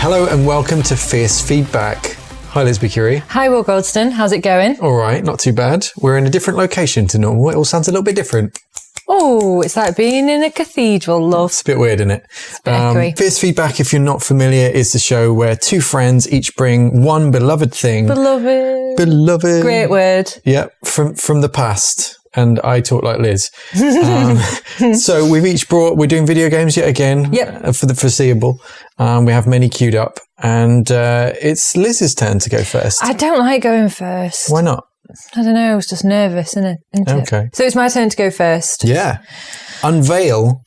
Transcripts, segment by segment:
Hello and welcome to Fierce Feedback. Hi Liz Curie. Hi Will Goldston, how's it going? All right, not too bad. We're in a different location to normal. It all sounds a little bit different. Oh, it's like being in a cathedral, love. It's a bit weird, isn't it? It's a bit echoey. Fierce Feedback, if you're not familiar, is the show where two friends each bring one beloved thing. Beloved. Great word. Yep, from the past. And I talk like Liz. So we're doing video games yet again. Yep. For the foreseeable. We have many queued up. And it's Liz's turn to go first. I don't like going first. Why not? I don't know, I was just nervous, isn't it? Okay. So it's my turn to go first. Yeah. Unveil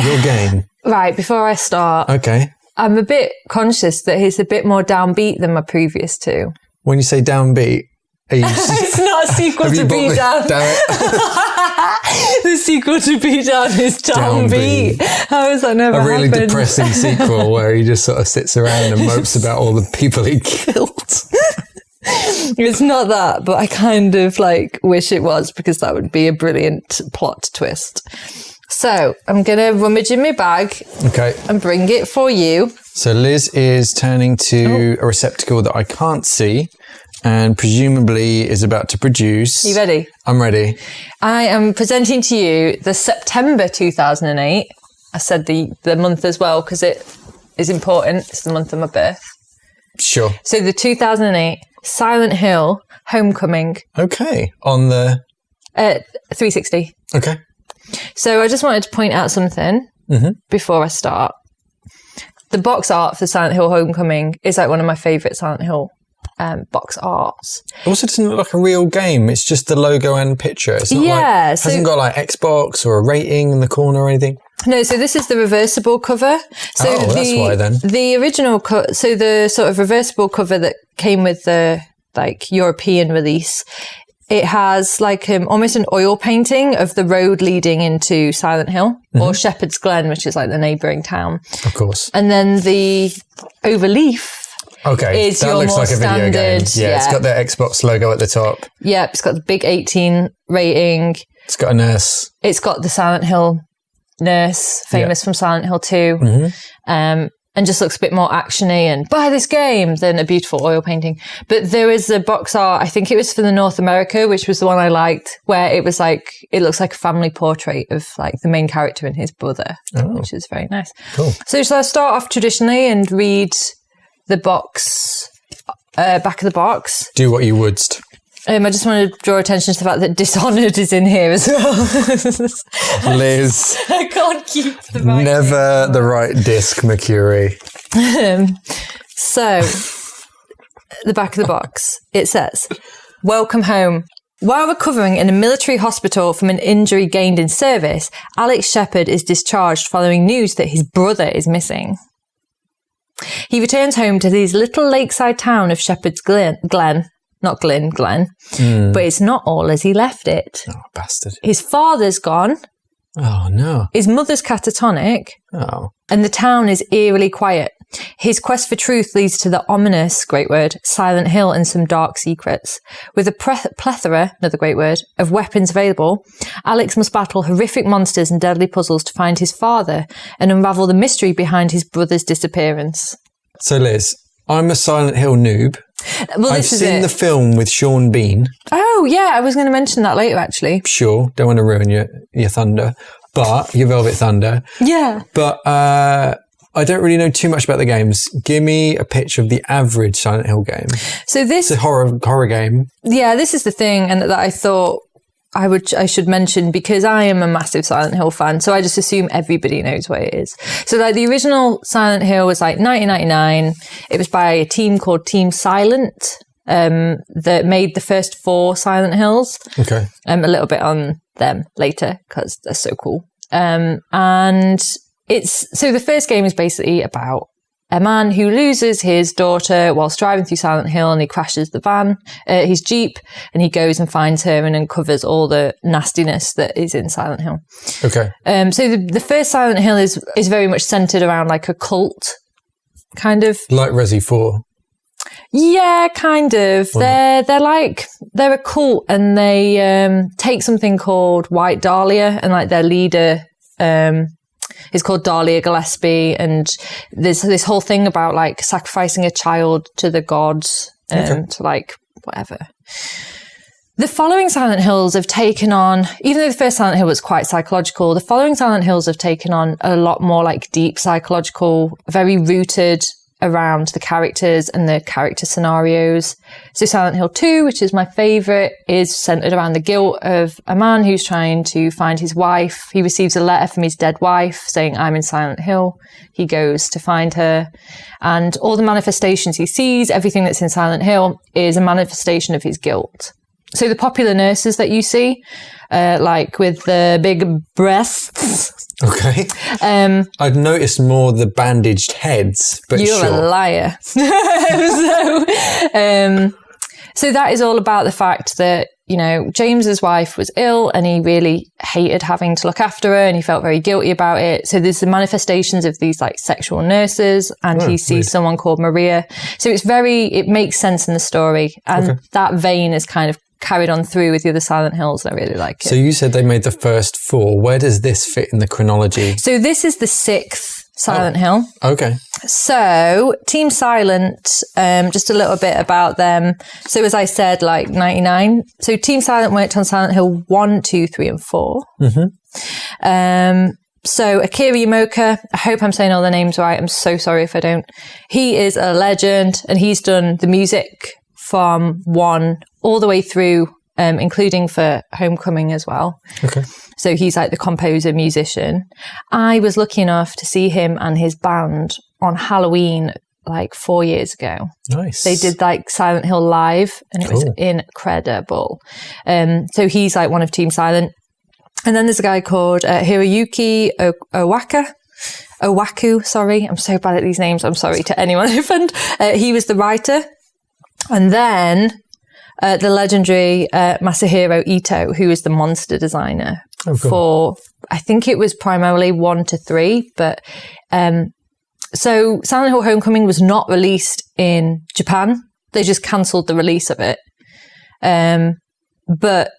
your game. Right, before I start. Okay. I'm a bit conscious that it's a bit more downbeat than my previous two. When you say downbeat, are you it's not a sequel to Beat Down. Damn it. The sequel to Beat Down is Downbeat. How has that never happened? A really depressing sequel where he just sort of sits around and mopes about all the people he killed. It's not that, but I kind of wish it was, because that would be a brilliant plot twist. So I'm going to rummage in my bag and bring it for you. So Liz is turning to a receptacle that I can't see and presumably is about to produce. Are you ready? I'm ready. I am presenting to you the September 2008. I said the month as well because it is important. It's the month of my birth. Sure. So the 2008 Silent Hill Homecoming. Okay. On the 360. Okay. So I just wanted to point out something before I start. The box art for Silent Hill Homecoming is one of my favourite Silent Hill box arts. It also doesn't look like a real game. It's just the logo and picture. It's not hasn't got Xbox or a rating in the corner or anything. No, so this is the reversible cover. So that's why then. The original so the sort of reversible cover that came with the European release, it has almost an oil painting of the road leading into Silent Hill or Shepherd's Glen, which is the neighbouring town. Of course. And then the overleaf. Okay, that looks like a video game. Yeah, it's got the Xbox logo at the top. Yeah, it's got the big 18 rating. It's got a nurse. It's got the Silent Hill nurse, famous from Silent Hill 2. And just looks a bit more actiony and buy this game than a beautiful oil painting. But there is a box art, I think it was for the North America, which was the one I liked, where it was it looks like a family portrait of the main character and his brother, which is very nice. Cool. So shall I start off traditionally and read the box, back of the box? Do what you wouldst. I just want to draw attention to the fact that Dishonored is in here as well. Liz. I can't keep the right Never the right disc, Mercury. So, the back of the box, it says, "Welcome home. While recovering in a military hospital from an injury gained in service, Alex Shepard is discharged following news that his brother is missing. He returns home to his little lakeside town of Shepherd's Glen. Not Glen. But it's not all as he left it. Oh, bastard. His father's gone. Oh, no. His mother's catatonic. Oh. And the town is eerily quiet. His quest for truth leads to the ominous, great word, Silent Hill and some dark secrets. With a plethora, another great word, of weapons available, Alex must battle horrific monsters and deadly puzzles to find his father and unravel the mystery behind his brother's disappearance." So, Liz, I'm a Silent Hill noob. Well, I've seen the film with Sean Bean. Oh, yeah, I was going to mention that later, actually. Sure, don't want to ruin your thunder, but your Velvet Thunder. Yeah. But I don't really know too much about the games. Give me a pitch of the average Silent Hill game. So this... It's a horror game. Yeah, this is the thing, and that I thought I should mention, because I am a massive Silent Hill fan, so I just assume everybody knows what it is. So the original Silent Hill was 1999. It was by a team called Team Silent that made the first 4 Silent Hills. Okay. A little bit on them later because they're so cool. And so the first game is basically about a man who loses his daughter whilst driving through Silent Hill, and he crashes the van, his Jeep, and he goes and finds her and uncovers all the nastiness that is in Silent Hill. Okay. So the first Silent Hill is very much centered around a cult, kind of. Like Resi 4. Yeah, kind of. They're a cult, and they take something called White Dahlia, and their leader is called Dahlia Gillespie, and there's this whole thing about like sacrificing a child to the gods and to like whatever. The following Silent Hills have taken on, even though the first Silent Hill was quite psychological, the following Silent Hills have taken on a lot more like deep psychological, very rooted around the characters and the character scenarios. So Silent Hill 2, which is my favourite, is centred around the guilt of a man who's trying to find his wife. He receives a letter from his dead wife saying, I'm in Silent Hill. He goes to find her. And all the manifestations he sees, everything that's in Silent Hill, is a manifestation of his guilt. So the popular nurses that you see, like with the big breasts. Okay. I'd noticed more the bandaged heads, but you're a liar. So that is all about the fact that, you know, James's wife was ill and he really hated having to look after her and he felt very guilty about it. So there's the manifestations of these like sexual nurses, and he sees someone called Maria. So it makes sense in the story. And that vein is kind of carried on through with the other Silent Hills. I really like it. So you said they made the first 4. Where does this fit in the chronology? So this is the 6th Silent Hill. Okay. So Team Silent, just a little bit about them. So as I said, like 99. So Team Silent worked on Silent Hill 1, 2, 3 and 4. So Akira Yamaoka, I hope I'm saying all the names right. I'm so sorry if I don't. He is a legend, and he's done the music from 1 all the way through, including for Homecoming as well. Okay. So he's like the composer, musician. I was lucky enough to see him and his band on Halloween like 4 years ago. Nice. They did like Silent Hill Live, and it was incredible. So he's like one of Team Silent. And then there's a guy called Hiroyuki Owaku, sorry. I'm so bad at these names. I'm sorry to anyone who offend. He was the writer. And then the legendary Masahiro Ito, who is the monster designer for, I think it was primarily 1 to 3. But so Silent Hill Homecoming was not released in Japan. They just cancelled the release of it. But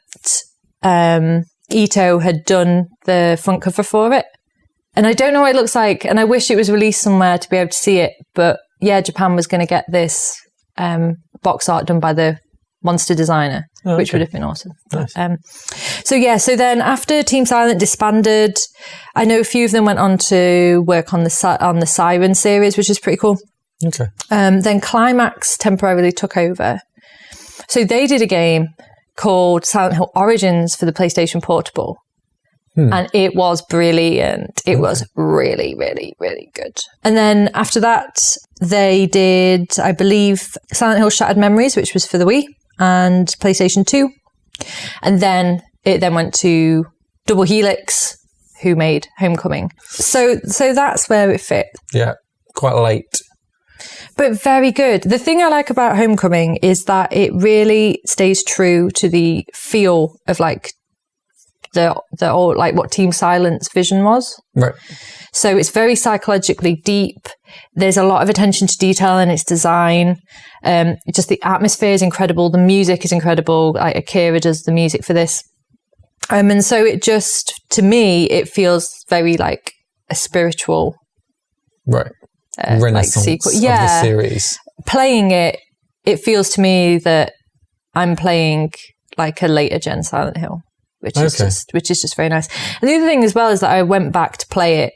Ito had done the front cover for it. And I don't know what it looks like. And I wish it was released somewhere to be able to see it. But yeah, Japan was going to get this box art done by the monster designer, which would have been awesome. Nice. So then after Team Silent disbanded, I know a few of them went on to work on the Siren series, which is pretty cool. Okay. Then Climax temporarily took over. So they did a game called Silent Hill Origins for the PlayStation Portable. And it was brilliant. It was really, really, really good. And then after that, they did, I believe, Silent Hill Shattered Memories, which was for the Wii and PlayStation 2. And then it then went to Double Helix, who made Homecoming. So that's where it fit. Yeah, quite late. But very good. The thing I like about Homecoming is that it really stays true to the feel of like the like what Team Silent's vision was. Right. So it's very psychologically deep. There's a lot of attention to detail in its design. Just the atmosphere is incredible. The music is incredible. Like Akira does the music for this. And so it just, to me, it feels very like a spiritual. Right. Renaissance like sequel. Of the series. Playing it, it feels to me that I'm playing like a later gen Silent Hill. Which is just very nice. And the other thing as well is that I went back to play it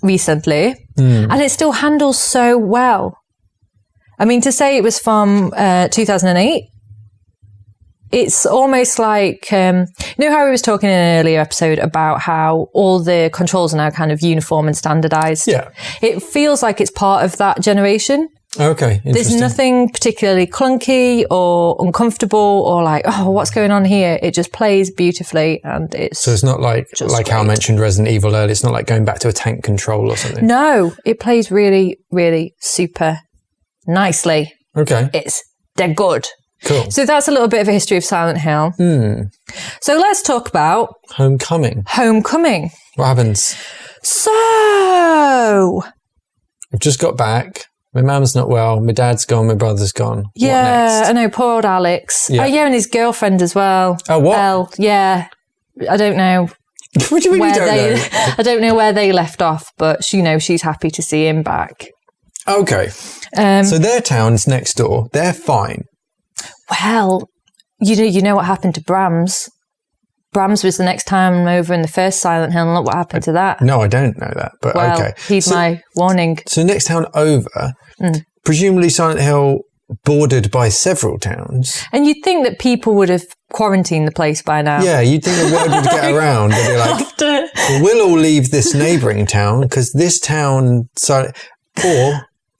recently, and it still handles so well. I mean, to say it was from 2008, it's almost like, you know how I was talking in an earlier episode about how all the controls are now kind of uniform and standardized? Yeah. It feels like it's part of that generation. Okay, there's nothing particularly clunky or uncomfortable or like, oh, what's going on here? It just plays beautifully, and so it's not like how I mentioned Resident Evil earlier. It's not like going back to a tank control or something. No, it plays really, really super nicely. Okay, they're good. Cool. So that's a little bit of a history of Silent Hill. So let's talk about Homecoming. What happens? So I've just got back. My mum's not well. My dad's gone. My brother's gone. Yeah, I know. Poor old Alex. Yeah. And his girlfriend as well. Oh, what? Elle. Yeah. I don't know. What do you mean you don't know? I don't know where they left off, but she's happy to see him back. Okay. So their town's next door. They're fine. Well, you know what happened to Brams? Brams was the next town over in the first Silent Hill, and look what happened to that. No, I don't know that, but okay. Heed my warning. So next town over, presumably Silent Hill bordered by several towns. And you'd think that people would have quarantined the place by now. Yeah, you'd think the word would get around. They'd be like, well, we'll all leave this neighbouring town because this town...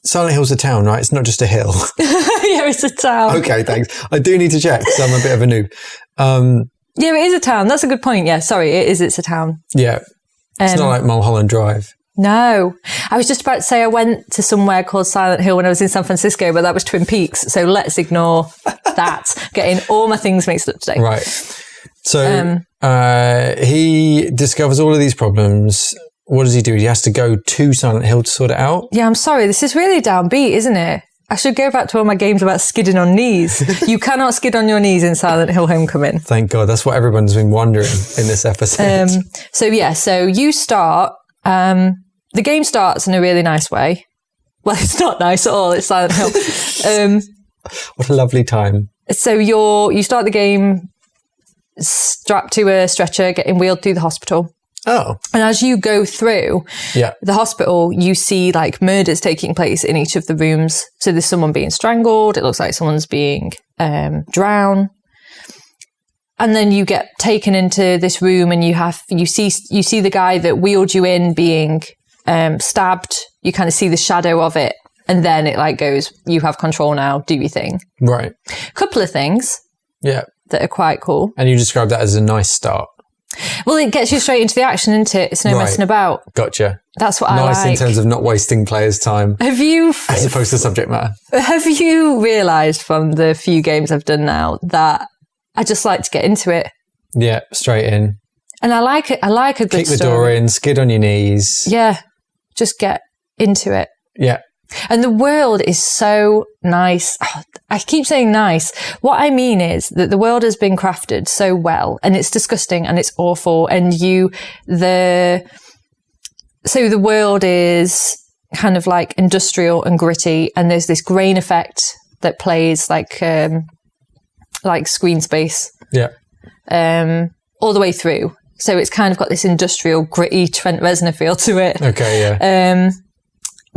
Silent Hill's a town, right? It's not just a hill. Yeah, it's a town. Okay, thanks. I do need to check because I'm a bit of a noob. Yeah, it is a town. That's a good point. Yeah, sorry, it's a town. Yeah. It's not like Mulholland Drive. No. I was just about to say I went to somewhere called Silent Hill when I was in San Francisco, but that was Twin Peaks. So let's ignore that. Getting all my things mixed up today. Right. So he discovers all of these problems. What does he do? He has to go to Silent Hill to sort it out? Yeah, I'm sorry. This is really downbeat, isn't it? I should go back to all my games about skidding on knees. You cannot skid on your knees in Silent Hill Homecoming. Thank God. That's what everyone's been wondering in this episode. So you start... the game starts in a really nice way. Well, it's not nice at all. It's Silent Hill. What a lovely time. So you start the game strapped to a stretcher, getting wheeled through the hospital. Oh. And as you go through the hospital, you see like murders taking place in each of the rooms. So there's someone being strangled. It looks like someone's being drowned. And then you get taken into this room and you see the guy that wheeled you in being stabbed. You kind of see the shadow of it. And then it like goes, you have control now, do your thing. Right. Couple of things. Yeah. That are quite cool. And you describe that as a nice start. Well, it gets you straight into the action, isn't it? It's no messing about. Gotcha. That's what I like. Nice in terms of not wasting players' time. As opposed to subject matter. Have you realised from the few games I've done now that I just like to get into it? Yeah, straight in. And I like it. I like a good Kick the story. door in, skid on your knees. Yeah, just get into it. Yeah. And the world is so nice. Oh, I keep saying nice. What I mean is that the world has been crafted so well, and it's disgusting and it's awful. And the world is kind of like industrial and gritty, and there's this grain effect that plays like screen space. Yeah. All the way through. So it's kind of got this industrial, gritty Trent Reznor feel to it. Okay, yeah.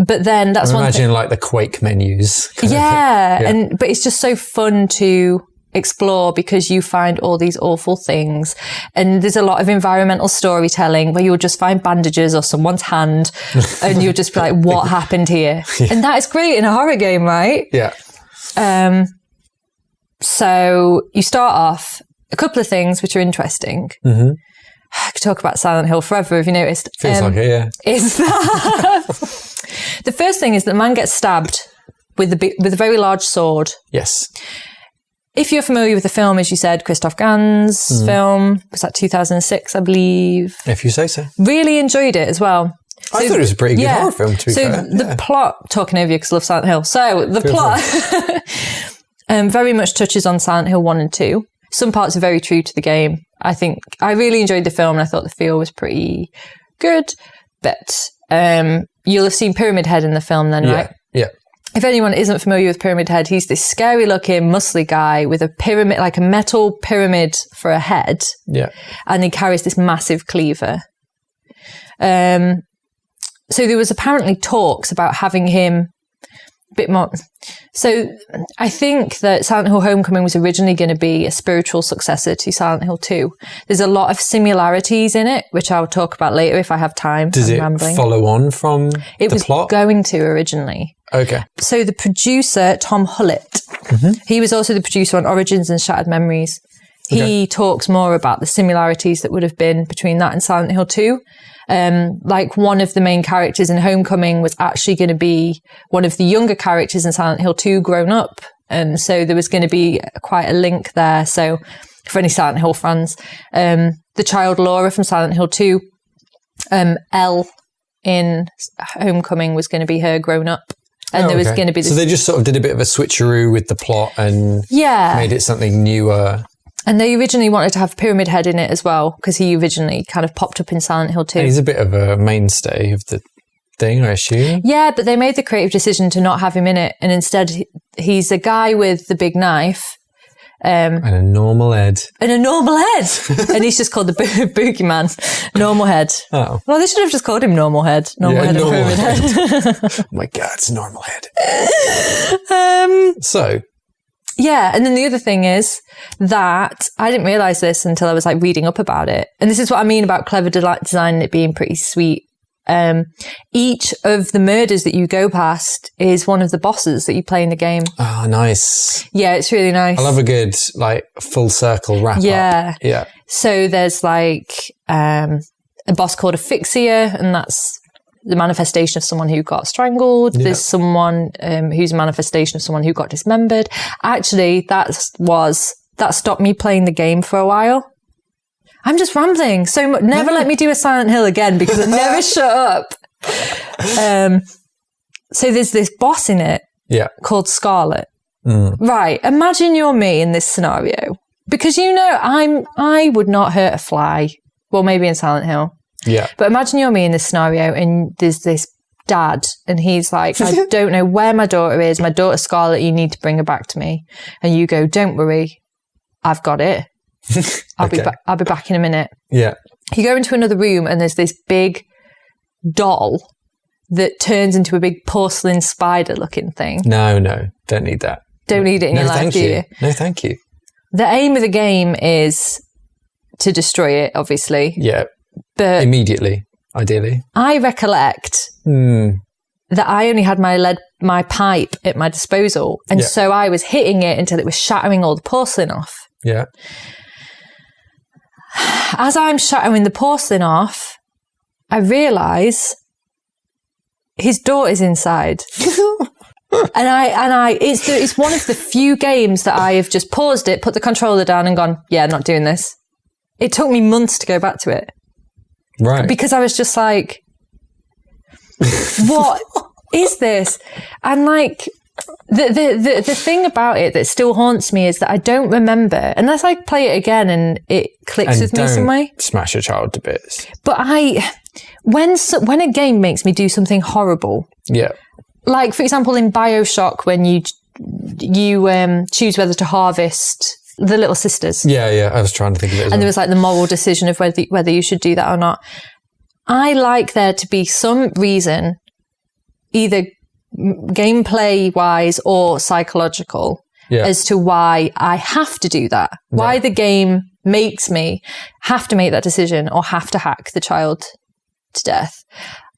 But then that's I'm one imagining thing. like the Quake menus. Yeah. But it's just so fun to explore because you find all these awful things. And there's a lot of environmental storytelling where you'll just find bandages or someone's hand and you'll just be like, what happened here? Yeah. And that is great in a horror game, right? Yeah. So you start off a couple of things which are interesting. Mm-hmm. I could talk about Silent Hill forever, have you noticed? Feels like it, yeah. Is that... The first thing is that the man gets stabbed with a very large sword. Yes. If you're familiar with the film, as you said, Christoph Gans' film, was that 2006, I believe? If you say so. Really enjoyed it as well. I thought it was a pretty good horror film, to be fair. So the plot, talking over you because I love Silent Hill. So the plot very much touches on Silent Hill 1 and 2. Some parts are very true to the game. I think I really enjoyed the film and I thought the feel was pretty good. But you'll have seen Pyramid Head in the film then, right? Yeah. If anyone isn't familiar with Pyramid Head, he's this scary looking, muscly guy with a pyramid, like a metal pyramid for a head. Yeah. And he carries this massive cleaver. So there was apparently talks about having him a bit more. So I think that Silent Hill Homecoming was originally going to be a spiritual successor to Silent Hill 2. There's a lot of similarities in it, which I'll talk about later if I have time. Does it follow on from the plot? It was going to originally. Okay. So the producer, Tom Hullett, he was also the producer on Origins and Shattered Memories. He talks more about the similarities that would have been between that and Silent Hill 2. Like one of the main characters in Homecoming was actually going to be one of the younger characters in Silent Hill 2 grown up. And so there was going to be quite a link there. So for any Silent Hill fans, the child Laura from Silent Hill 2, Elle in Homecoming was going to be her grown up. And there was going to be this... So they just sort of did a bit of a switcheroo with the plot and made it something newer. And they originally wanted to have Pyramid Head in it as well, because he originally kind of popped up in Silent Hill 2. He's a bit of a mainstay of the thing, I assume. Yeah, but they made the creative decision to not have him in it. And instead, he's a guy with the big knife. And a normal head. And a normal head. And he's just called the boogeyman. Normal head. Oh. Well, they should have just called him Normal Head. Normal Head and Pyramid Head. Oh my God, it's a normal head. So. Yeah, and then the other thing is that I didn't realise this until I was like reading up about it. And this is what I mean about clever design and it being pretty sweet. Each of the murders that you go past is one of the bosses that you play in the game. Oh, nice. Yeah, it's really nice. I love a good, like, full circle wrap up. Yeah. So there's like a boss called Asphyxia, and that's the manifestation of someone who got strangled. Yeah. There's someone who's a manifestation of someone who got dismembered. Actually, that stopped me playing the game for a while. I'm just rambling so much. Never let me do a Silent Hill again because I never shut up. So there's this boss in it called Scarlet. Right. Imagine you're me in this scenario. Because, you know, I would not hurt a fly. Well, maybe in Silent Hill. Yeah. But imagine you're me in this scenario and there's this dad and he's like, I don't know where my daughter is. My daughter's Scarlet. You need to bring her back to me. And you go, don't worry. I've got it. I'll be back in a minute. Yeah. You go into another room and there's this big doll that turns into a big porcelain spider looking thing. No, don't need that. Don't need it in your life, do you? No, thank you. The aim of the game is to destroy it, obviously. Yeah. But immediately, ideally. I recollect that I only had my pipe at my disposal, and so I was hitting it until it was shattering all the porcelain off. Yeah. As I'm shattering the porcelain off, I realise his daughter's inside. and it's one of the few games that I have just paused it, put the controller down and gone, yeah, not doing this. It took me months to go back to it. Right. Because I was just like, what is this? And like, the thing about it that still haunts me is that I don't remember, unless I play it again and it clicks with me some way. Smash a child to bits. But when a game makes me do something horrible. Yeah. Like, for example, in BioShock, when you choose whether to harvest the little sisters. Yeah. I was trying to think of it as And there was like the moral decision of whether you should do that or not. I like there to be some reason, either gameplay wise or psychological, as to why I have to do that. Right. Why the game makes me have to make that decision or have to hack the child to death.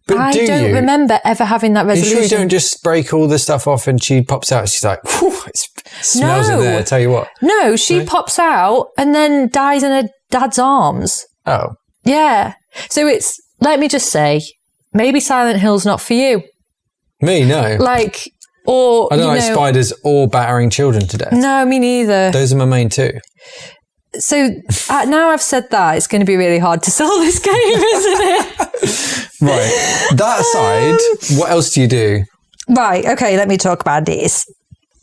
But I don't remember ever having that resolution. You sure you don't just break all the stuff off and she pops out? She's like, whew, it smells in there, I tell you what. No, she pops out and then dies in her dad's arms. Oh. Yeah. So let me just say, maybe Silent Hill's not for you. Me, no. Like, or, I don't like spiders or battering children to death. No, me neither. Those are my main two. So now I've said that, it's going to be really hard to sell this game, isn't it? Right. That aside, what else do you do? Right. Okay. Let me talk about this.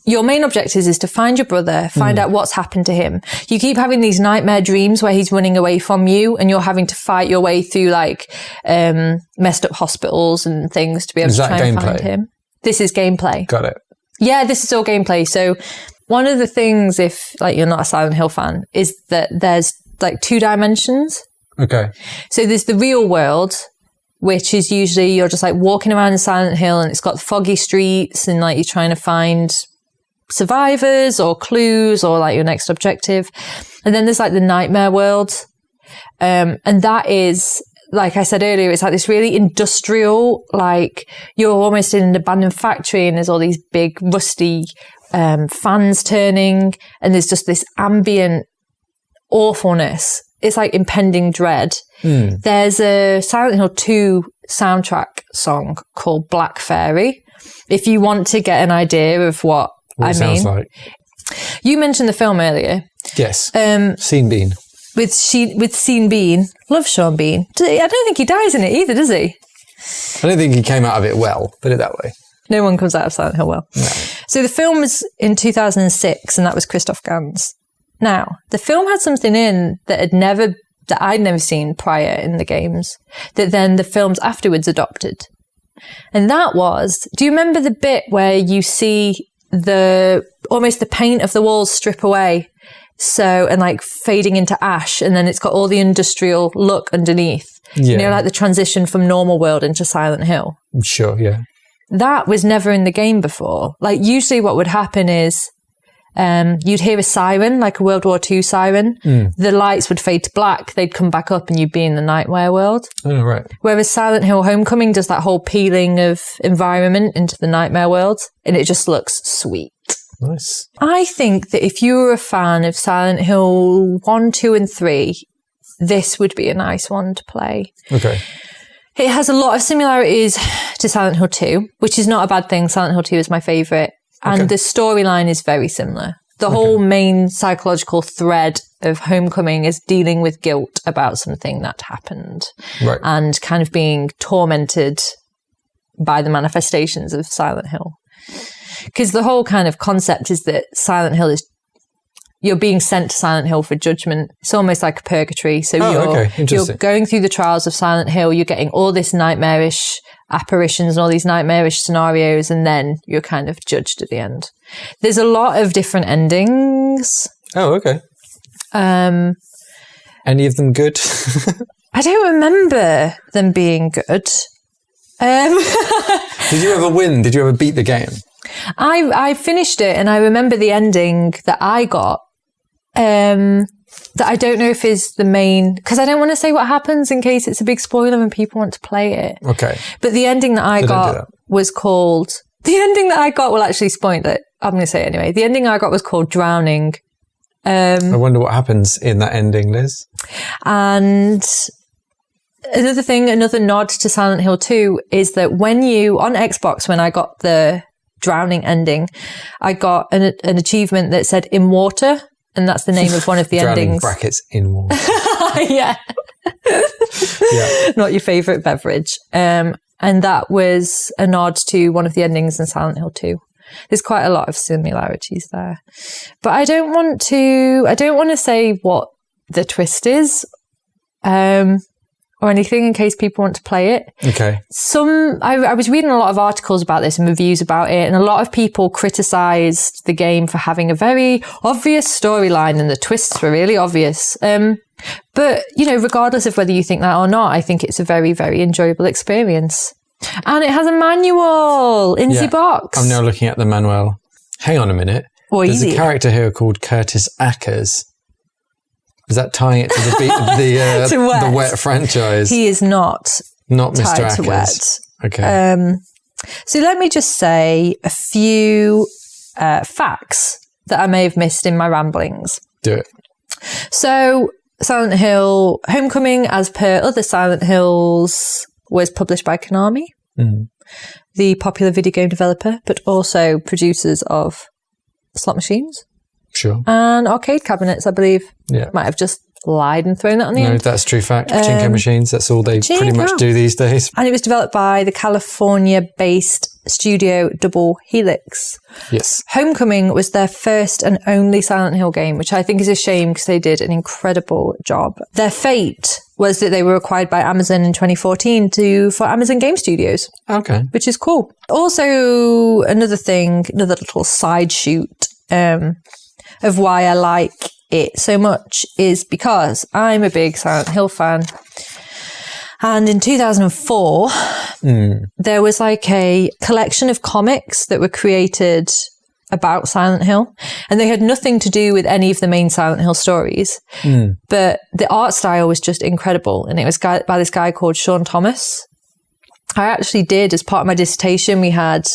Your main objective is to find your brother, find out what's happened to him. You keep having these nightmare dreams where he's running away from you and you're having to fight your way through like messed up hospitals and things to be able to try and find him. This is gameplay. Got it. Yeah, this is all gameplay. So one of the things, if like you're not a Silent Hill fan, is that there's like 2 dimensions. Okay. So there's the real world, which is usually you're just like walking around in Silent Hill and it's got foggy streets and like you're trying to find survivors or clues or like your next objective. And then there's like the nightmare world. And that is, like I said earlier, it's like this really industrial, like you're almost in an abandoned factory and there's all these big rusty fans turning and there's just this ambient awfulness. It's like impending dread. There's a Silent Hill 2 soundtrack song called Black Fairy. If you want to get an idea of what I mean. Sounds like. You mentioned the film earlier. Yes. Sean Bean. With Sean Bean. Love Sean Bean. I don't think he dies in it either, does he? I don't think he came out of it well, put it that way. No one comes out of Silent Hill well. No. So the film was in 2006 and that was Christoph Gans. Now, the film had something in that I'd never seen prior in the games, that then the films afterwards adopted. And that was, do you remember the bit where you see almost the paint of the walls strip away? And like fading into ash, and then it's got all the industrial look underneath. Yeah. You know, like the transition from normal world into Silent Hill. Sure, yeah. That was never in the game before. Like usually what would happen is you'd hear a siren, like a World War II siren. The lights would fade to black. They'd come back up and you'd be in the nightmare world. Oh, right. Whereas Silent Hill Homecoming does that whole peeling of environment into the nightmare world, and it just looks sweet. Nice. I think that if you were a fan of Silent Hill 1, 2, and 3, this would be a nice one to play. Okay. It has a lot of similarities to Silent Hill 2, which is not a bad thing. Silent Hill 2 is my favourite. And the storyline is very similar. The whole main psychological thread of Homecoming is dealing with guilt about something that happened. Right. And kind of being tormented by the manifestations of Silent Hill. Because the whole kind of concept is that Silent Hill you're being sent to Silent Hill for judgment. It's almost like a purgatory. So you're going through the trials of Silent Hill. You're getting all this nightmarish apparitions and all these nightmarish scenarios, and then you're kind of judged at the end. There's a lot of different endings. Oh, okay. Any of them good? I don't remember them being good. Did you ever win? Did you ever beat the game? I finished it, and I remember the ending that I got, that I don't know if is the main, because I don't want to say what happens in case it's a big spoiler and people want to play it. Okay. But the ending that I got was called, well, actually spoiled it. I'm going to say it anyway. The ending I got was called Drowning. I wonder what happens in that ending, Liz. And another nod to Silent Hill 2 is that on Xbox, when I got the Drowning ending, I got an achievement that said in water, and that's the name of one of the endings. Brackets in water. Yeah. Yeah. Not your favourite beverage. And that was a nod to one of the endings in Silent Hill 2. There's quite a lot of similarities there. But I don't want to say what the twist is. Or anything in case people want to play it. Okay. I was reading a lot of articles about this and reviews about it, and a lot of people criticised the game for having a very obvious storyline, and the twists were really obvious. But, regardless of whether you think that or not, I think it's a very, very enjoyable experience. And it has a manual in the box. I'm now looking at the manual. Hang on a minute. There's a character here called Curtis Ackers. Is that tying it to the Wet franchise? He is not Mr. tied Ackers. to Wet. Okay. So let me just say a few facts that I may have missed in my ramblings. Do it. So Silent Hill Homecoming, as per other Silent Hills, was published by Konami, the popular video game developer, but also producers of slot machines. Sure. And arcade cabinets, I believe. Yeah. Might have just lied and thrown that on the end. No, that's true fact. Pachinko machines, that's all they pretty much do these days. And it was developed by the California-based studio Double Helix. Yes. Homecoming was their first and only Silent Hill game, which I think is a shame because they did an incredible job. Their fate was that they were acquired by Amazon in 2014 for Amazon Game Studios. Okay. Which is cool. Also, another little side shoot of why I like it so much is because I'm a big Silent Hill fan. And in 2004, there was like a collection of comics that were created about Silent Hill. And they had nothing to do with any of the main Silent Hill stories. But the art style was just incredible. And it was by this guy called Sean Thomas. I actually did, as part of my dissertation, we had...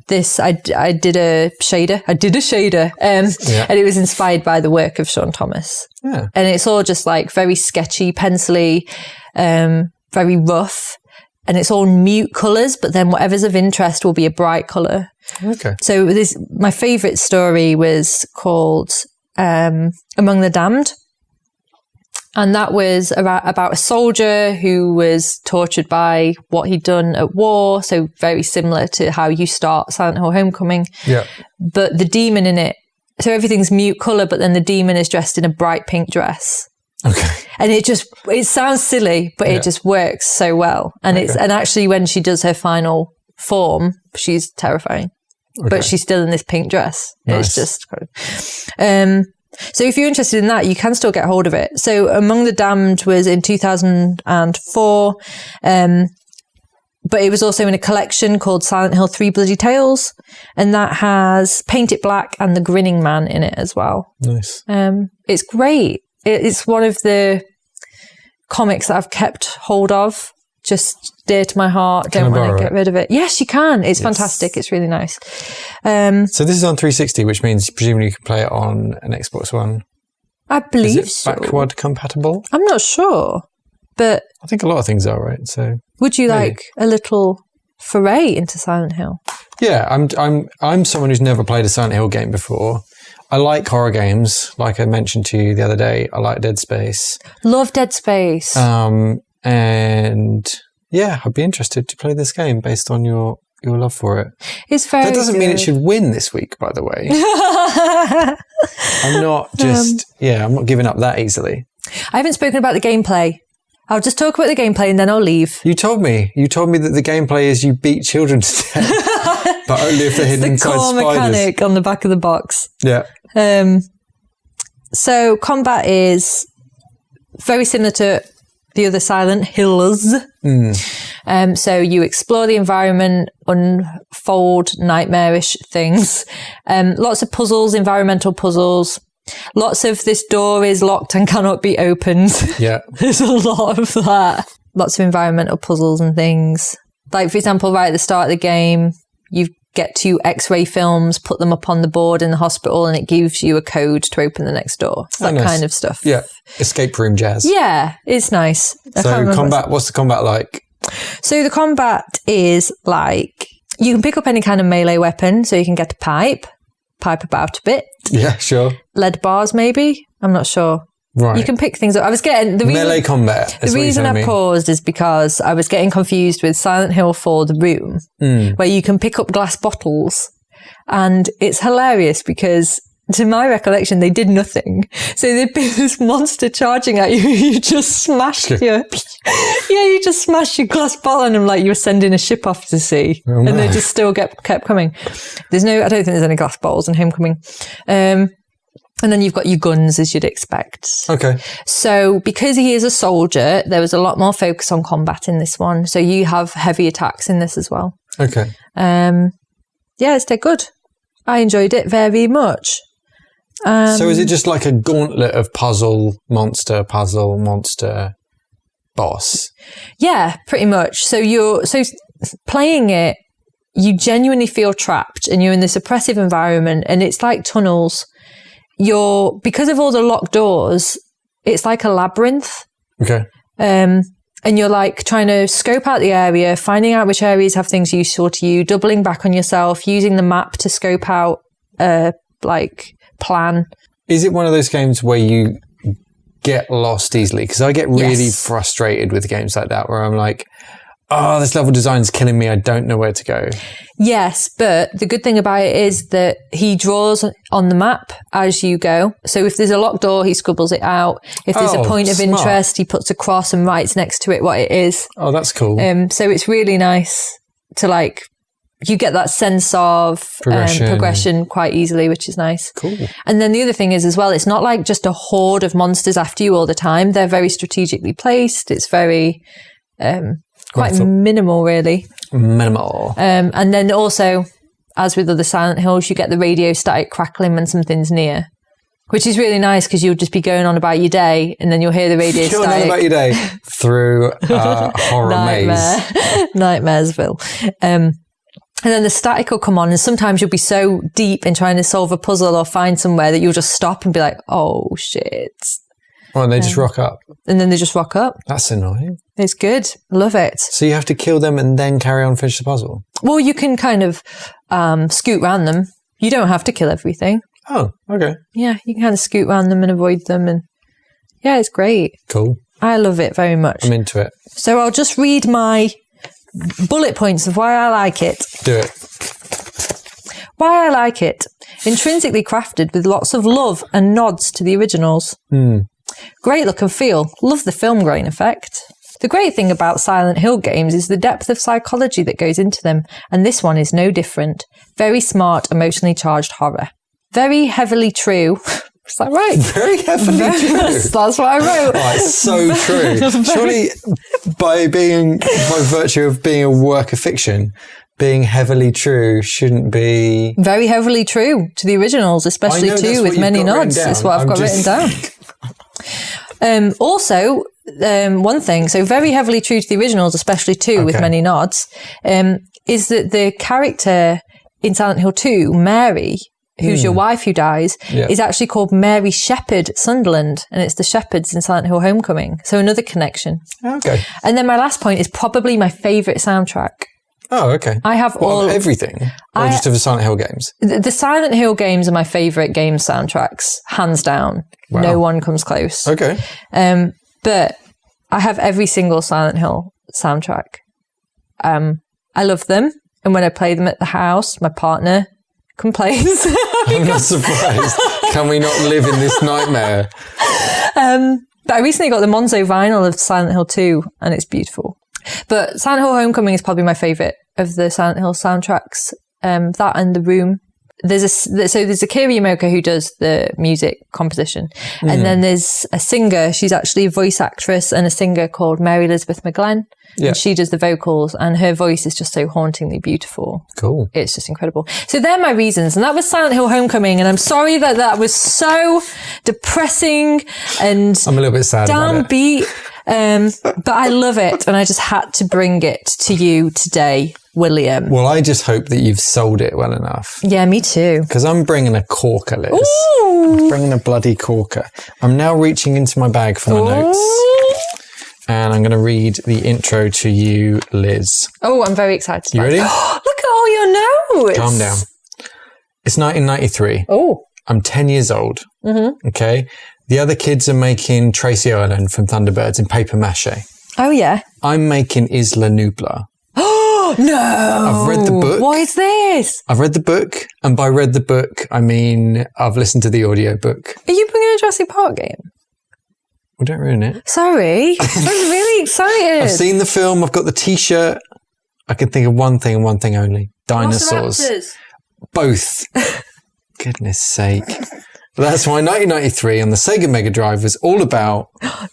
I did a shader, and it was inspired by the work of Sean Thomas. Yeah. And it's all just like very sketchy, pencily, very rough, and it's all mute colours, but then whatever's of interest will be a bright colour. Okay. So my favourite story was called Among the Damned. And that was about a soldier who was tortured by what he'd done at war. So very similar to how you start Silent Hill Homecoming. Yeah. But the demon in it so everything's mute colour, but then the demon is dressed in a bright pink dress. Okay. And it sounds silly, but it just works so well. And and actually when she does her final form, she's terrifying. Okay. But she's still in this pink dress. Nice. It's just so if you're interested in that, you can still get hold of it. So Among the Damned was in 2004. But it was also in a collection called Silent Hill 3 Bloody Tales. And that has Paint It Black and The Grinning Man in it as well. Nice. It's great. It's one of the comics that I've kept hold of. Just dear to my heart. Don't want to get rid of it. Yes, you can. It's fantastic. It's really nice. So this is on 360, which means presumably you can play it on an Xbox One. I believe so. Backward compatible? I'm not sure, but I think a lot of things are, right? So would you like a little foray into Silent Hill? Yeah, I'm someone who's never played a Silent Hill game before. I like horror games, like I mentioned to you the other day. I like Dead Space. Love Dead Space. And yeah, I'd be interested to play this game based on your love for it. It's very That doesn't mean it should win this week, by the way. I'm not I'm not giving up that easily. I haven't spoken about the gameplay. I'll just talk about the gameplay and then I'll leave. You told me that the gameplay is you beat children to death, but only if they're hidden inside spiders. The core mechanic on the back of the box. Yeah. So combat is very similar to the other Silent Hills. So you explore the environment, unfold nightmarish things. Lots of puzzles, environmental puzzles. Lots of this door is locked and cannot be opened. Yeah. There's a lot of that. Lots of environmental puzzles and things. Like, for example, right at the start of the game, you get 2 X-ray films, put them up on the board in the hospital, and it gives you a code to open the next door. That kind of stuff. Yeah. Escape room jazz. Yeah, it's nice. So combat, what's the combat like? So the combat is like, you can pick up any kind of melee weapon, so you can get a pipe about a bit. Yeah, sure. Lead bars, maybe? I'm not sure. Right. You can pick things up. I was getting melee combat. The reason I paused is because I was getting confused with Silent Hill 4 The Room, where you can pick up glass bottles. And it's hilarious because, to my recollection, they did nothing. So there'd be this monster charging at you. You just smashed you just smashed your glass bottle on them like you were sending a ship off to sea. Oh, and they just still kept coming. I don't think there's any glass bottles in Homecoming. And then you've got your guns, as you'd expect. Okay. So because he is a soldier, there was a lot more focus on combat in this one. So you have heavy attacks in this as well. Okay. Yeah, it's dead good. I enjoyed it very much. So is it just like a gauntlet of puzzle, monster, boss? Yeah, pretty much. So playing it, you genuinely feel trapped and you're in this oppressive environment and it's like tunnels. Because of all the locked doors, it's like a labyrinth. Okay. And you're like trying to scope out the area, finding out which areas have things useful to you, doubling back on yourself, using the map to scope out plan. Is it one of those games where you get lost easily? Because I get really frustrated with games like that where I'm like, oh, this level design's killing me. I don't know where to go. Yes, but the good thing about it is that he draws on the map as you go. So if there's a locked door, he scribbles it out. If there's a point of interest, he puts a cross and writes next to it what it is. Oh, that's cool. So it's really nice to you get that sense of progression quite easily, which is nice. Cool. And then the other thing is as well, it's not like just a horde of monsters after you all the time. They're very strategically placed. It's very... quite minimal, really. Minimal. And then also, as with other Silent Hills, you get the radio static crackling when something's near, which is really nice because you'll just be going on about your day and then you'll hear the radio static. Going on about your day through a horror maze. Nightmaresville. And then the static will come on and sometimes you'll be so deep in trying to solve a puzzle or find somewhere that you'll just stop and be like, oh, shit. Oh, and they just rock up. And then they just rock up. That's annoying. It's good. Love it. So you have to kill them and then carry on finish the puzzle? Well, you can kind of scoot around them. You don't have to kill everything. Oh, okay. Yeah, you can kind of scoot around them and avoid them. And yeah, it's great. Cool. I love it very much. I'm into it. So I'll just read my bullet points of why I like it. Do it. Why I like it. Intrinsically crafted with lots of love and nods to the originals. Great look and feel. Love the film grain effect. The great thing about Silent Hill games is the depth of psychology that goes into them, and this one is no different. Very smart, emotionally charged horror. Very heavily true. Is that right? Very heavily true. That's what I wrote. Oh, it's so true. Surely, by virtue of being a work of fiction, being heavily true shouldn't be... Very heavily true to the originals, especially too, with many nods. That's what I've got written down. Also, one thing, so very heavily true to the originals, especially too, with many nods, is that the character in Silent Hill 2, Mary, who's your wife who dies, is actually called Mary Shepherd Sunderland, and it's the Shepherds in Silent Hill Homecoming. So another connection. Okay. And then my last point is probably my favourite soundtrack. Oh, okay. I have everything, or just of the Silent Hill games? The Silent Hill games are my favourite game soundtracks, hands down. Wow. No one comes close. Okay. But I have every single Silent Hill soundtrack. I love them, and when I play them at the house, my partner complains. I'm not surprised. Can we not live in this nightmare? But I recently got the Monzo vinyl of Silent Hill 2, and it's beautiful. But Silent Hill Homecoming is probably my favourite of the Silent Hill soundtracks. That and The Room. There's Akira Yamaoka who does the music composition. And then there's a singer. She's actually a voice actress and a singer called Mary Elizabeth McGlenn. Yeah. And she does the vocals, and her voice is just so hauntingly beautiful. Cool. It's just incredible. So they're my reasons. And that was Silent Hill Homecoming. And I'm sorry that was so depressing and I'm a little bit sad downbeat. But I love it. And I just had to bring it to you today, William. Well, I just hope that you've sold it well enough. Yeah, me too. Because I'm bringing a corker, Liz. Ooh. I'm bringing a bloody corker. I'm now reaching into my bag for my notes. And I'm going to read the intro to you, Liz. Oh, I'm very excited. You ready? Look at all your notes. Calm down. It's 1993. Oh. I'm 10 years old. Mm-hmm. Okay. The other kids are making Tracy Island from Thunderbirds in paper mache. Oh, yeah. I'm making Isla Nublar. Oh, no. I've read the book. What is this? I've read the book. And by read the book, I mean I've listened to the audio book. Are you bringing a Jurassic Park game? Well, don't ruin it. Sorry. I'm really excited. I've seen the film. I've got the T-shirt. I can think of one thing and one thing only. Dinosaurs. Both. Goodness sake. But that's why 1993 on the Sega Mega Drive was all about...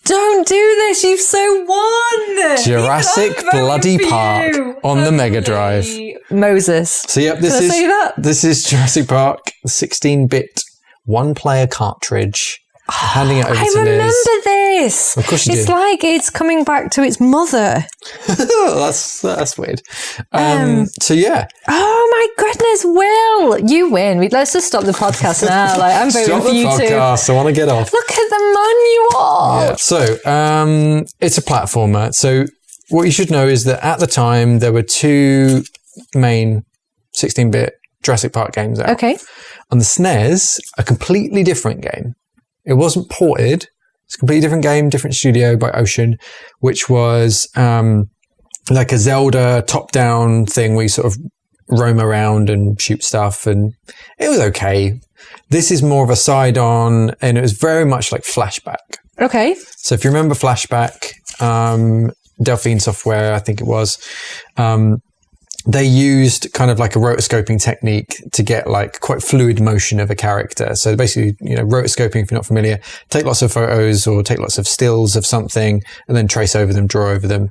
Don't do this. You've so won. Jurassic Bloody Park on the Mega Drive. Moses. So, yep, this is Jurassic Park, 16-bit one-player cartridge. Handing it over to Liz. I remember this. Of course you do. It's like it's coming back to its mother. that's weird. So yeah. Oh my goodness, Will, you win. Let's just stop the podcast now. Like I'm voting for you too. Stop the podcast. I want to get off. Look at the manual. Yeah. So it's a platformer. So what you should know is that at the time there were two main 16-bit Jurassic Park games out. Okay. On the SNES, a completely different game. It wasn't ported. It's a completely different game, different studio by Ocean, which was like a Zelda top-down thing where you sort of roam around and shoot stuff, and it was okay. This is more of a side-on, and it was very much like Flashback. Okay. So if you remember Flashback, Delphine Software, I think it was, they used kind of like a rotoscoping technique to get like quite fluid motion of a character. So basically, rotoscoping, if you're not familiar, take lots of photos or take lots of stills of something and then trace over them, draw over them.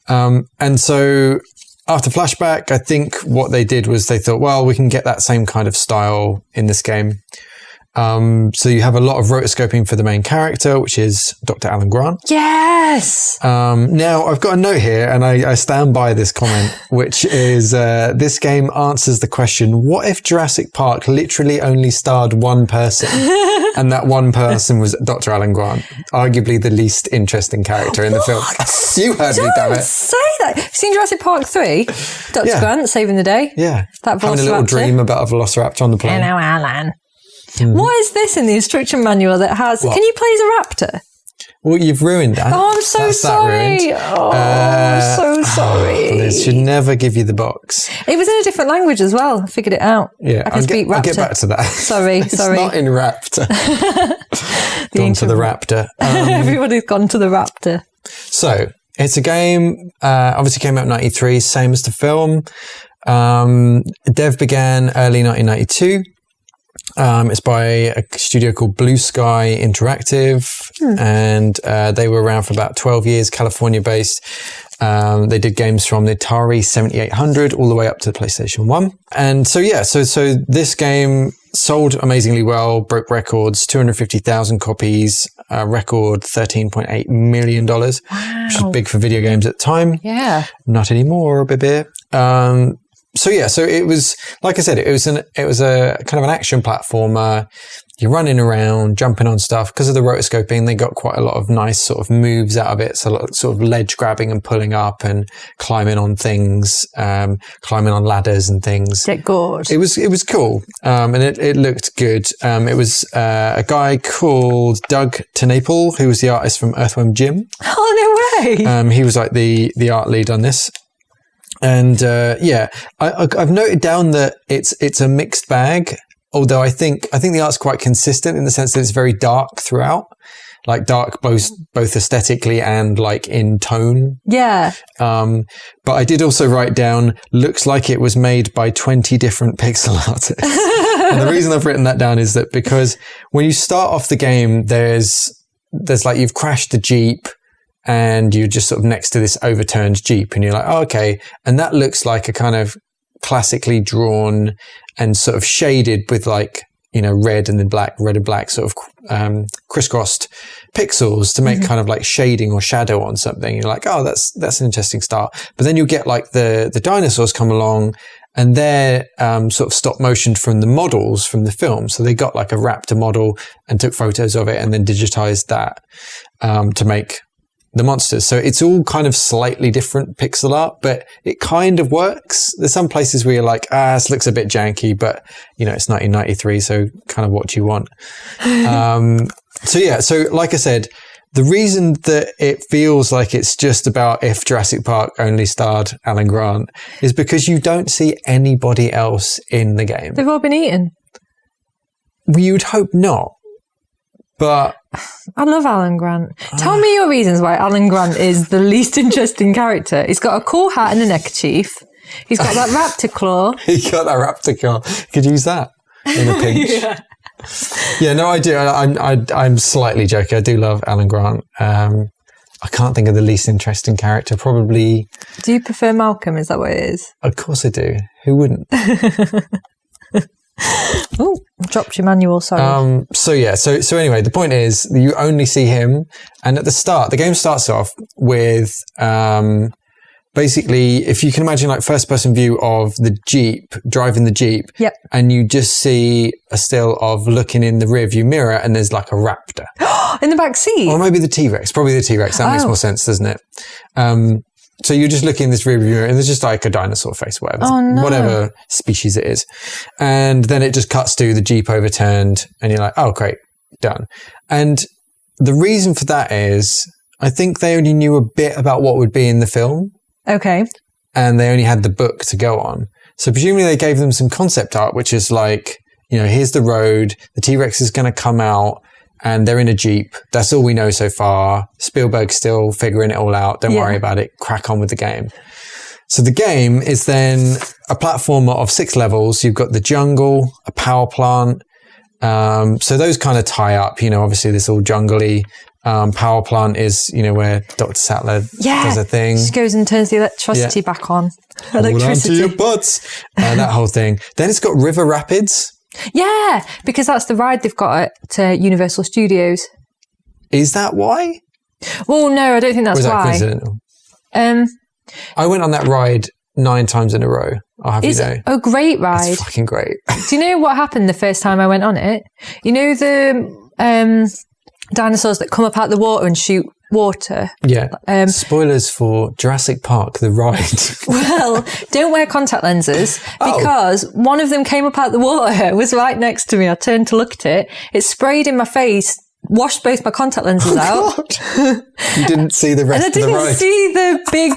And so after Flashback, I think what they did was they thought, well, we can get that same kind of style in this game. So you have a lot of rotoscoping for the main character, which is Dr. Alan Grant. Yes! Now, I've got a note here, and I stand by this comment, which is this game answers the question, what if Jurassic Park literally only starred one person, and that one person was Dr. Alan Grant, arguably the least interesting character in the film? You heard me, damn it. Don't say that. Have you seen Jurassic Park 3? Dr. Grant saving the day? Yeah. That having a little dream about a velociraptor on the plane. Hello, Alan. What is this in the instruction manual that has... What? Can you play as a raptor? Well, you've ruined that. Oh, I'm so sorry. Oh, I'm so sorry. careful. They should never give you the box. It was in a different language as well. I figured it out. Yeah, I can speak Raptor. I'll get back to that. Sorry. It's not in Raptor. Gone to the Raptor. Everybody's gone to the Raptor. So, it's a game, obviously came out in 93, same as the film. Dev began early 1992. It's by a studio called Blue Sky Interactive, and they were around for about 12 years, California-based. They did games from the Atari 7800 all the way up to the PlayStation 1. And so this game sold amazingly well, broke records, 250,000 copies, record $13.8 million, wow. Which was big for video games at the time. Yeah. Not anymore, baby. So it was, like I said, it was a kind of an action platformer. You're running around, jumping on stuff. Because of the rotoscoping, they got quite a lot of nice sort of moves out of it. So a lot of sort of ledge grabbing and pulling up and climbing on things, climbing on ladders and things. Get good. It was cool. And it looked good. It was a guy called Doug TenNapel, who was the artist from Earthworm Jim. Oh, no way. He was like the art lead on this. And I've noted down that it's a mixed bag. Although I think the art's quite consistent in the sense that it's very dark throughout, like dark both aesthetically and like in tone. Yeah. But I did also write down, looks like it was made by 20 different pixel artists. And the reason I've written that down is that because when you start off the game, there's like you've crashed the Jeep and you're just sort of next to this overturned Jeep and you're like, oh, okay. And that looks like a kind of classically drawn and sort of shaded with like, you know, red and black sort of crisscrossed pixels to make kind of like shading or shadow on something. You're like, oh, that's an interesting start. But then you get like the dinosaurs come along and they're sort of stop motioned from the models from the film. So they got like a raptor model and took photos of it and then digitized that to make the monsters. So it's all kind of slightly different pixel art, but it kind of works. There's some places where you're like, this looks a bit janky, but you know, it's 1993, so kind of what you want. So like I said, the reason that it feels like it's just about if Jurassic Park only starred Alan Grant is because you don't see anybody else in the game. They've all been eaten. Well, you'd hope not. But I love Alan Grant. Tell me your reasons why Alan Grant is the least interesting character. He's got a cool hat and a neckerchief. He's got that raptor claw. He got that raptor claw. Could use that in a pinch. Yeah, no, I do. I'm slightly joking. I do love Alan Grant. I can't think of the least interesting character. Probably. Do you prefer Malcolm? Is that what it is? Of course I do. Who wouldn't? Oh, dropped your manual, sorry. So anyway, the point is you only see him, and at the start, the game starts off with basically, if you can imagine like first person view of the Jeep, driving the Jeep, yep. And you just see a still of looking in the rearview mirror and there's like a raptor. In the back seat? Or maybe the T-Rex, probably the T-Rex, that makes more sense, doesn't it? So you're just looking in this rearview mirror and there's just like a dinosaur face, whatever species it is. And then it just cuts to the Jeep overturned and you're like, oh, great, done. And the reason for that is I think they only knew a bit about what would be in the film. Okay. And they only had the book to go on. So presumably they gave them some concept art, which is like, you know, here's the road, the T-Rex is going to come out, and they're in a Jeep. That's all we know so far. Spielberg's still figuring it all out. Don't worry about it. Crack on with the game. So the game is then a platformer of 6 levels. You've got the jungle, a power plant. So those kind of tie up, you know, obviously this all jungly. Power plant is, you know, where Dr. Sattler does a thing. She goes and turns the electricity back on. Hold on to your butts. That whole thing. Then it's got river rapids. Yeah, because that's the ride they've got at Universal Studios. Is that why? Well, no, I don't think that's why. Was that coincidental? I went on that ride 9 times in a row. I'll have you know. It's a great ride. It's fucking great. Do you know what happened the first time I went on it? You know the dinosaurs that come up out the water and shoot water? Yeah. Spoilers for Jurassic Park, the ride. Well, don't wear contact lenses because one of them came up out the water. It was right next to me. I turned to look at it. It sprayed in my face washed both my contact lenses out. God. You didn't see the rest of the ride. And I didn't see the big,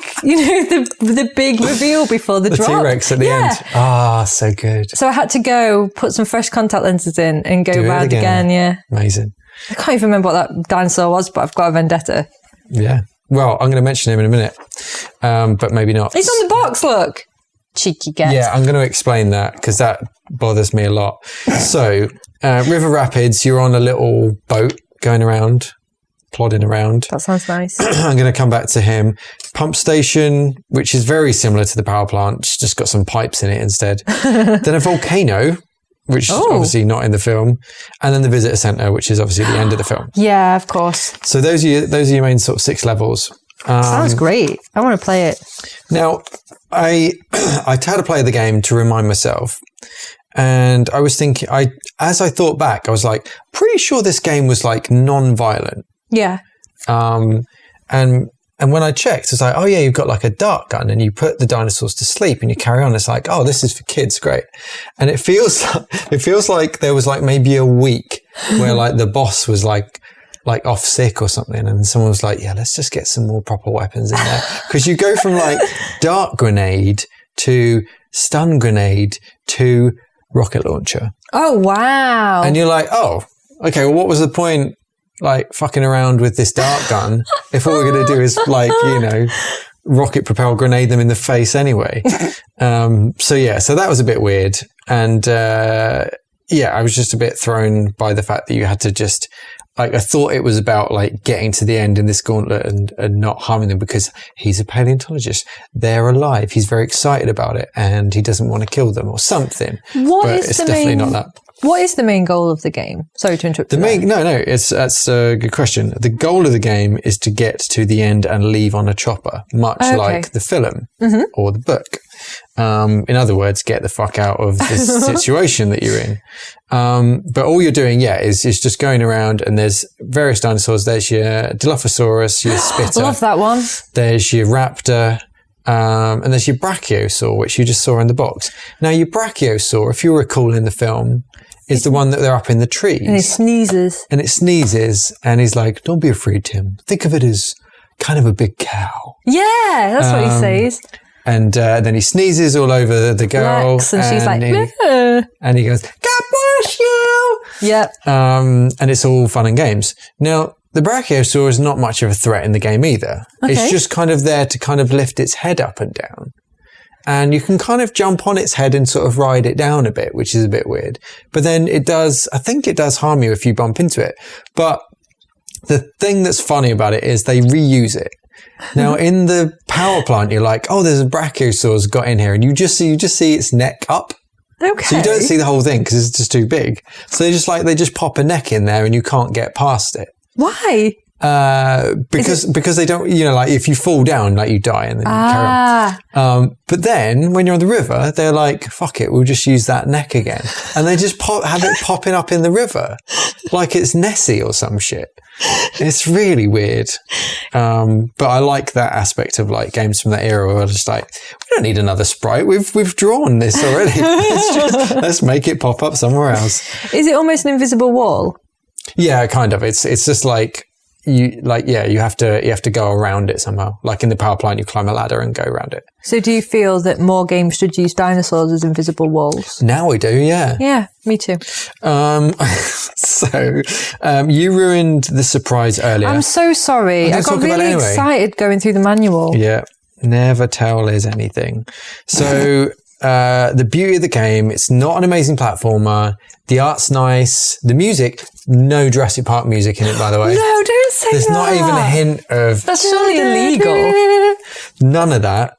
the big reveal before the drop. The T-Rex at the end. Ah, so good. So I had to go put some fresh contact lenses in and go round again. Yeah. Amazing. I can't even remember what that dinosaur was, but I've got a vendetta. Yeah. Well, I'm going to mention him in a minute, but maybe not. He's on the box, look. Cheeky get. Yeah, I'm going to explain that because that bothers me a lot. So, River Rapids, you're on a little boat going around, plodding around. That sounds nice. I'm going to come back to him. Pump station, which is very similar to the power plant, just got some pipes in it instead. Then a volcano, which is obviously not in the film. And then the visitor centre, which is obviously the end of the film. Yeah, of course. So those are your main sort of 6 levels. Sounds great. I want to play it. Now, I had to play the game to remind myself. And I was thinking, as I thought back, I was like, pretty sure this game was like non-violent. Yeah. And when I checked, it's like, oh yeah, you've got like a dart gun and you put the dinosaurs to sleep and you carry on. It's like, oh, this is for kids. Great. And it feels like there was like maybe a week where like the boss was like off sick or something. And someone was like, yeah, let's just get some more proper weapons in there. Cause you go from like dart grenade to stun grenade to rocket launcher. Oh, wow. And you're like, oh, okay. Well, what was the point? Like fucking around with this dart gun if all we're going to do is like, rocket propel grenade them in the face anyway. So that was a bit weird. And, I was just a bit thrown by the fact that you had to just, like, I thought it was about like getting to the end in this gauntlet and not harming them because he's a paleontologist. They're alive. He's very excited about it and he doesn't want to kill them or something. It's definitely not that. What is the main goal of the game? Sorry to interrupt. That's a good question. The goal of the game is to get to the end and leave on a chopper, much like the film or the book. In other words, get the fuck out of this situation that you're in. But all you're doing, is just going around and there's various dinosaurs. There's your Dilophosaurus, your Spitter. Love that one. There's your Raptor. And there's your Brachiosaur, which you just saw in the box. Now, your Brachiosaur, if you recall in the film, is the one that they're up in the trees. And it sneezes. And he's like, don't be afraid, Tim. Think of it as kind of a big cow. Yeah, that's what he says. And then he sneezes all over the girl. Lex, and she's like, yeah. And he goes, God bless you! Yep. And it's all fun and games. Now, the Brachiosaur is not much of a threat in the game either. Okay. It's just kind of there to kind of lift its head up and down. And you can kind of jump on its head and sort of ride it down a bit, which is a bit weird. But then I think it does harm you if you bump into it. But the thing that's funny about it is they reuse it. Now, in the power plant, you're like, oh, there's a Brachiosaur's got in here. And you just see its neck up. Okay. So you don't see the whole thing because it's just too big. So they just pop a neck in there and you can't get past it. Why? Because they don't, like if you fall down, like you die and then you carry on. But then when you're on the river, they're like, fuck it, we'll just use that neck again. And they just have it popping up in the river like it's Nessie or some shit. It's really weird. But I like that aspect of like games from that era where I'm just like, we don't need another sprite. We've drawn this already. Let's make it pop up somewhere else. Is it almost an invisible wall? Yeah, kind of. It's just like you have to go around it somehow. Like in the power plant, you climb a ladder and go around it. So do you feel that more games should use dinosaurs as invisible walls? Now we do, yeah. Yeah, me too. So you ruined the surprise earlier. I'm so sorry. I got really excited going through the manual. Yeah, never tell Liz anything. So the beauty of the game, it's not an amazing platformer. The art's nice. The music, no Jurassic Park music in it, by the way. No, don't say There's that. not even a hint of... That's surely illegal. None of that.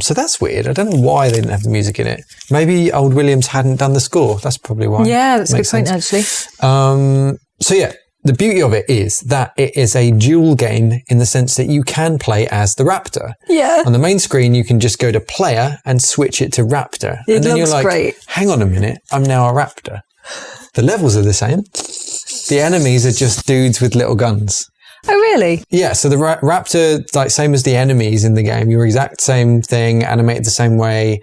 So that's weird. I don't know why they didn't have the music in it. Maybe old Williams hadn't done the score. That's probably why. Yeah, that's a good point, actually. So yeah, the beauty of it is that it is a dual game in the sense that you can play as the Raptor. Yeah. On the main screen, you can just go to player and switch it to Raptor. And then you're like, great. Hang on a minute, I'm now a Raptor. The levels are the same. The enemies are just dudes with little guns. Oh, really? Yeah, so the Raptor, like same as the enemies in the game, your exact same thing, animated the same way,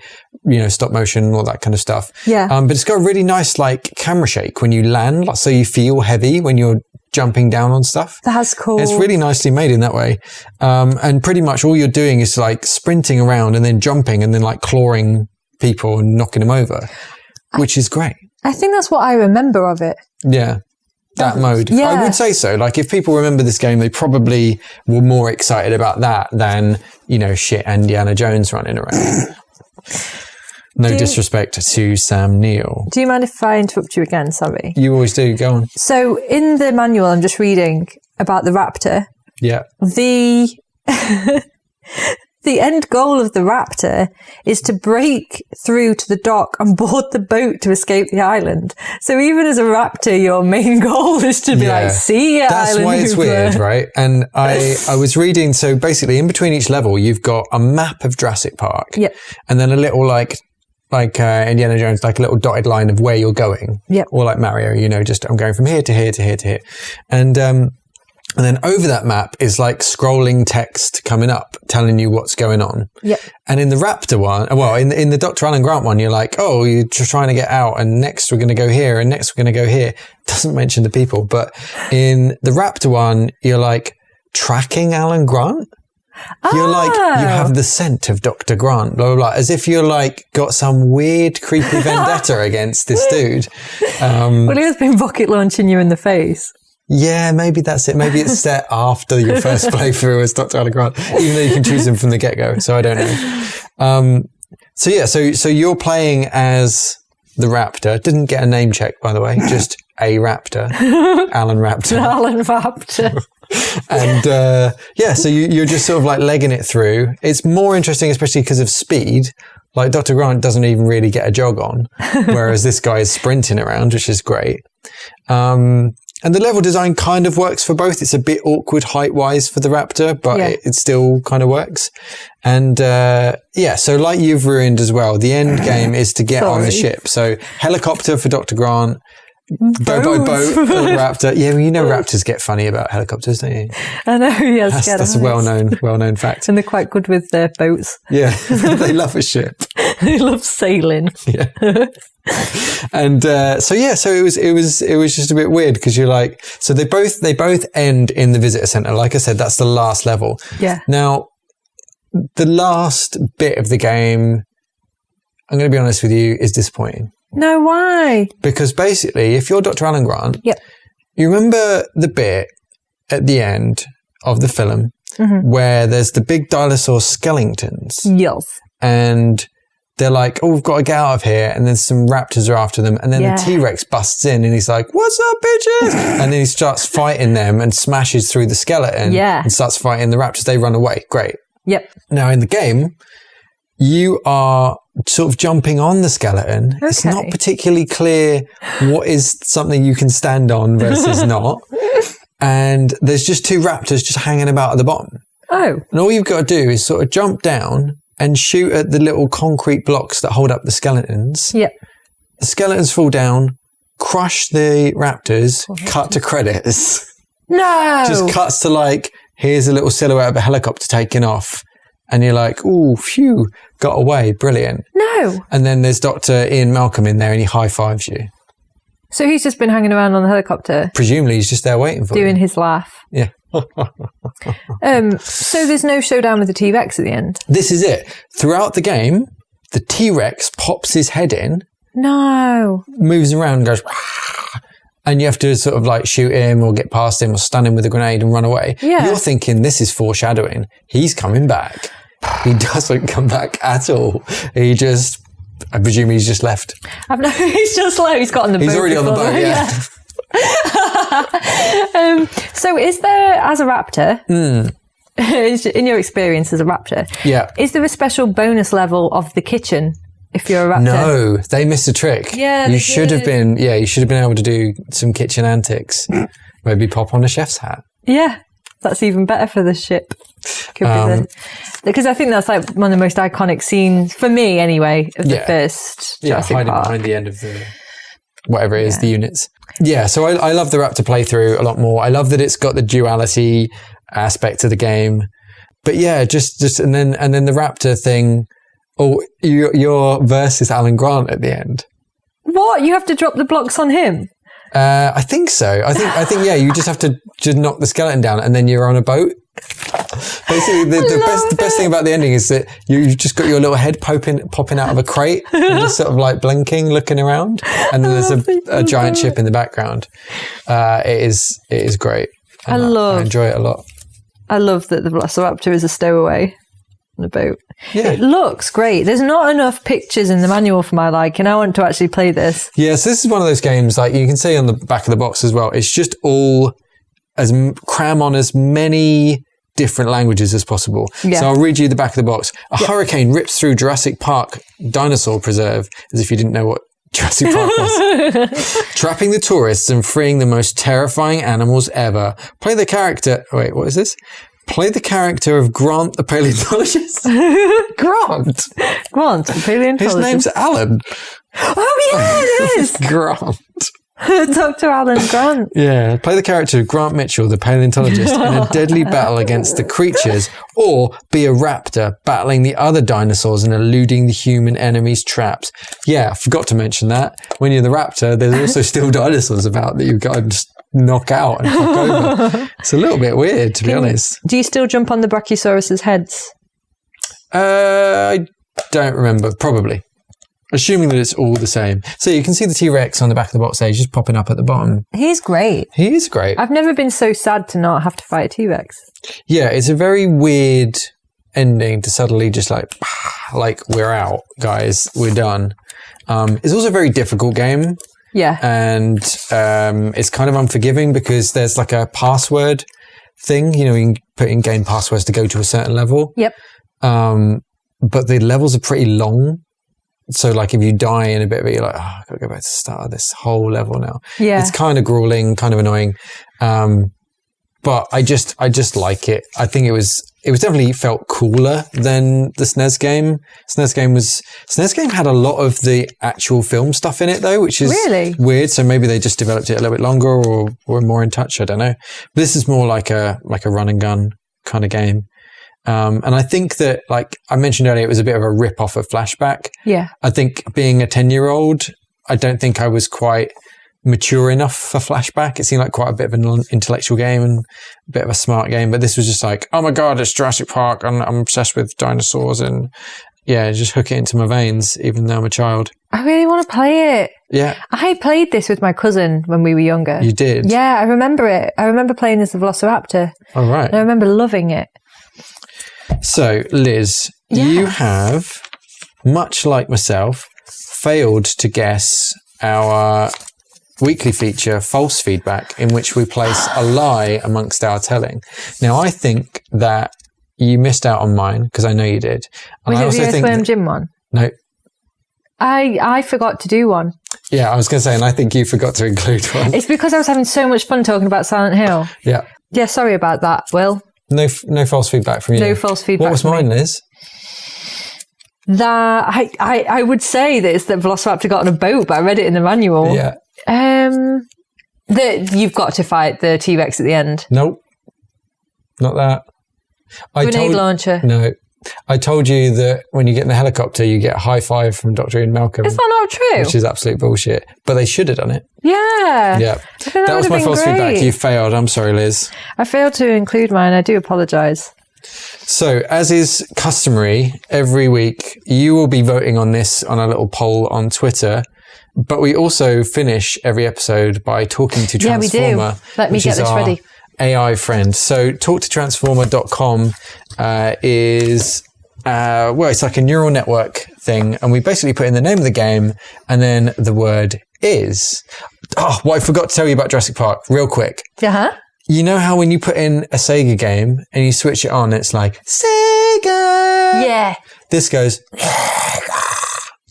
stop motion, all that kind of stuff. Yeah. But it's got a really nice like camera shake when you land, like, so you feel heavy when you're jumping down on stuff. That's cool. It's really nicely made in that way. And pretty much all you're doing is like sprinting around and then jumping and then like clawing people and knocking them over, which is great. I think that's what I remember of it. Yeah. That mode. Yeah. I would say so. Like if people remember this game, they probably were more excited about that than, shit Indiana Jones running around. No disrespect to Sam Neill. Do you mind if I interrupt you again? Sorry. You always do. Go on. So in the manual, I'm just reading about the Raptor. Yeah. The end goal of the Raptor is to break through to the dock and board the boat to escape the island. So even as a Raptor, your main goal is to be like, see ya, That's island why it's hooper. weird, right? And I was reading, so basically in between each level, you've got a map of Jurassic Park. Yep. And then a little like Indiana Jones, like a little dotted line of where you're going. Yep. Or like Mario, just I'm going from here to here to here to here. And then over that map is like scrolling text coming up, telling you what's going on. Yep. And in the Raptor one, in the Dr. Alan Grant one, you're like, oh, you're just trying to get out, and next we're going to go here, and next we're going to go here. Doesn't mention the people. But in the Raptor one, you're like tracking Alan Grant. You're like, you have the scent of Dr. Grant, blah, blah, blah, as if you're like got some weird, creepy vendetta against this dude. Well, he has been rocket launching you in the face. Yeah, maybe that's it. Maybe it's set after your first playthrough as Dr. Alan Grant, even though you can choose him from the get-go. So I don't know. So you're playing as the Raptor. Didn't get a name check, by the way. Just a Raptor. Alan Raptor. Alan Raptor. And so you're just sort of like legging it through. It's more interesting, especially because of speed. Like Dr. Grant doesn't even really get a jog on, whereas this guy is sprinting around, which is great. And the level design kind of works for both. It's a bit awkward height-wise for the Raptor, but it still kind of works. And so like you've ruined as well, the end game is to get on the ship. So helicopter for Dr. Grant, go by boat for the Raptor. Yeah, well, Raptors get funny about helicopters, don't you? I know, yes. That's a well-known fact. And they're quite good with their boats. Yeah, they love a ship. They love sailing. Yeah. And so it was just a bit weird because you're like, so they both end in the visitor center. Like I said, that's the last level. Yeah. Now, the last bit of the game, I'm going to be honest with you, is disappointing. No, why? Because basically, if you're Dr. Alan Grant, you remember the bit at the end of the film where there's the big dinosaur skeletons. Yes. And they're like, oh, we've got to get out of here. And then some raptors are after them. And then the T-Rex busts in and he's like, what's up, bitches? And then he starts fighting them and smashes through the skeleton and starts fighting the raptors. They run away. Great. Yep. Now, in the game, you are sort of jumping on the skeleton. Okay. It's not particularly clear what is something you can stand on versus not. And there's just two raptors just hanging about at the bottom. Oh. And all you've got to do is sort of jump down and shoot at the little concrete blocks that hold up the skeletons. Yep. The skeletons fall down, crush the raptors, cut to credits. No! Just cuts to like, here's a little silhouette of a helicopter taking off. And you're like, ooh, phew, got away, brilliant. No! And then there's Dr. Ian Malcolm in there and he high-fives you. So he's just been hanging around on the helicopter? Presumably he's just there waiting for you. Doing his laugh. Yeah. So there's no showdown with the T-Rex at the end? This is it. Throughout the game, the T-Rex pops his head in. No. Moves around and goes, and you have to sort of like shoot him or get past him or stun him with a grenade and run away. Yeah. You're thinking this is foreshadowing. He's coming back. He doesn't come back at all. I presume he's just left. He's just left. He's got on the boat. He's already on the boat, yeah. So is there, as a raptor, in your experience as a raptor, is there a special bonus level of the kitchen if you're a raptor? No, they missed a trick. Yeah, you should have been able to do some kitchen antics. Maybe pop on a chef's hat. Yeah, that's even better for the ship. Because I think that's like one of the most iconic scenes, for me anyway, of the first Jurassic Park. Hiding behind the end of the, whatever it is, the units. Yeah, so I love the Raptor playthrough a lot more. I love that it's got the duality aspect to the game. But yeah, just and then the Raptor thing, Or your versus Alan Grant at the end. What? You have to drop the blocks on him? I think so. I think yeah, you just have to knock the skeleton down and then you're on a boat. Basically, the best thing about the ending is that you've just got your little head popping out of a crate and just sort of like blinking, looking around, and then there's a giant ship in the background. It is great. I enjoy it a lot. I love that the Velociraptor is a stowaway on a boat. Yeah. It looks great. There's not enough pictures in the manual for my liking. I want to actually play this. Yeah, so this is one of those games, like you can see on the back of the box as well, it's just all cram on as many different languages as possible. Yeah. So I'll read you the back of the box. A hurricane rips through Jurassic Park dinosaur preserve, as if you didn't know what Jurassic Park was. Trapping the tourists and freeing the most terrifying animals ever. Play the character... Wait, what is this? Play the character of Grant the paleontologist. Grant the paleontologist. His name's Alan. Oh yeah, it is. Grant. Dr. Alan Grant. Yeah, play the character of Grant Mitchell, the paleontologist, in a deadly battle against the creatures, or be a raptor battling the other dinosaurs and eluding the human enemy's traps. Yeah, I forgot to mention that. When you're the raptor, there's also still dinosaurs about that you've got to just knock out and knock over. It's a little bit weird, to be honest. Do you still jump on the Brachiosaurus's heads? I don't remember. Probably. Assuming that it's all the same. So you can see the T-Rex on the back of the box there. He's just popping up at the bottom. He's great. He is great. I've never been so sad to not have to fight a T-Rex. Yeah, it's a very weird ending to suddenly just like we're out, guys. We're done. It's also a very difficult game. Yeah. And it's kind of unforgiving because there's like a password thing. You know, you can put in game passwords to go to a certain level. Yep. But the levels are pretty long. So like if you die in a bit of it, you're like, oh, I've got to go back to the start of this whole level now. Yeah. It's kind of grueling, kind of annoying. But I just like it. I think it was definitely felt cooler than the SNES game. SNES game had a lot of the actual film stuff in it though, which is really weird. So maybe they just developed it a little bit longer or were more in touch. I don't know. But this is more like a run and gun kind of game. And I think that, like I mentioned earlier, it was a bit of a rip-off of Flashback. Yeah. I think being a 10-year-old, I don't think I was quite mature enough for Flashback. It seemed like quite a bit of an intellectual game and a bit of a smart game. But this was just like, oh my God, it's Jurassic Park and I'm obsessed with dinosaurs and yeah, just hook it into my veins, even though I'm a child. I really want to play it. Yeah. I played this with my cousin when we were younger. You did? Yeah, I remember it. I remember playing as the Velociraptor. Oh, right. And I remember loving it. So, Liz, you have, much like myself, failed to guess our weekly feature, False Feedback, in which we place a lie amongst our telling. Now, I think that you missed out on mine, because I know you did. And Was I it also the think Earthworm Jim one? No. I forgot to do one. Yeah, I was going to say, and I think you forgot to include one. It's because I was having so much fun talking about Silent Hill. Yeah. Yeah, sorry about that, Will. No false feedback from you. No false feedback. What was mine, Liz? That I would say that it's that Velociraptor got on a boat, but I read it in the manual. Yeah. That you've got to fight the T-Rex at the end. Nope. Not that. Grenade launcher. No. I told you that when you get in the helicopter, you get a high five from Dr. Ian Malcolm. Is that not true? Which is absolute bullshit. But they should have done it. Yeah. Yeah. That was my false feedback. You failed. I'm sorry, Liz. I failed to include mine. I do apologise. So, as is customary, every week you will be voting on this on a little poll on Twitter. But we also finish every episode by talking to Transformer. Yeah, we do. Let me get this ready. AI friend. So talktotransformer.com is it's like a neural network thing, and we basically put in the name of the game and then the word is. Oh, what I forgot to tell you about Jurassic Park real quick. Uh-huh. You know how when you put in a Sega game and you switch it on, it's like Sega. Yeah. This goes.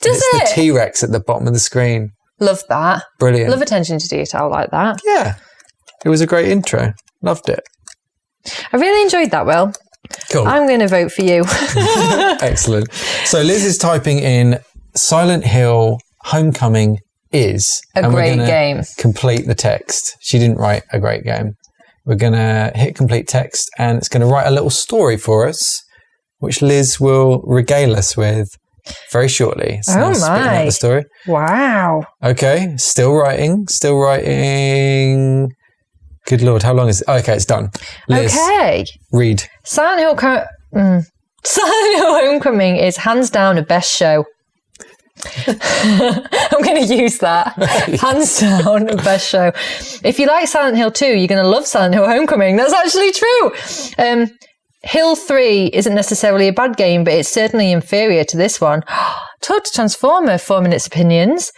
Does it's the T-Rex at the bottom of the screen. Love that. Brilliant. Love attention to detail like that. Yeah. It was a great intro. Loved it. I really enjoyed that, Will. Cool. I'm going to vote for you. Excellent. So Liz is typing in Silent Hill Homecoming is. A great game. Complete the text. She didn't write a great game. We're going to hit complete text and it's going to write a little story for us, which Liz will regale us with very shortly. So oh, spitting out the story. Wow. Okay, still writing. Good Lord, how long is it? Okay, it's done. Liz, okay. Read. Silent Hill Homecoming is hands down the best show. I'm going to use that. Hands down, the best show. If you like Silent Hill 2, you're going to love Silent Hill Homecoming. That's actually true. Hill 3 isn't necessarily a bad game, but it's certainly inferior to this one. Total Transformer forming its opinions.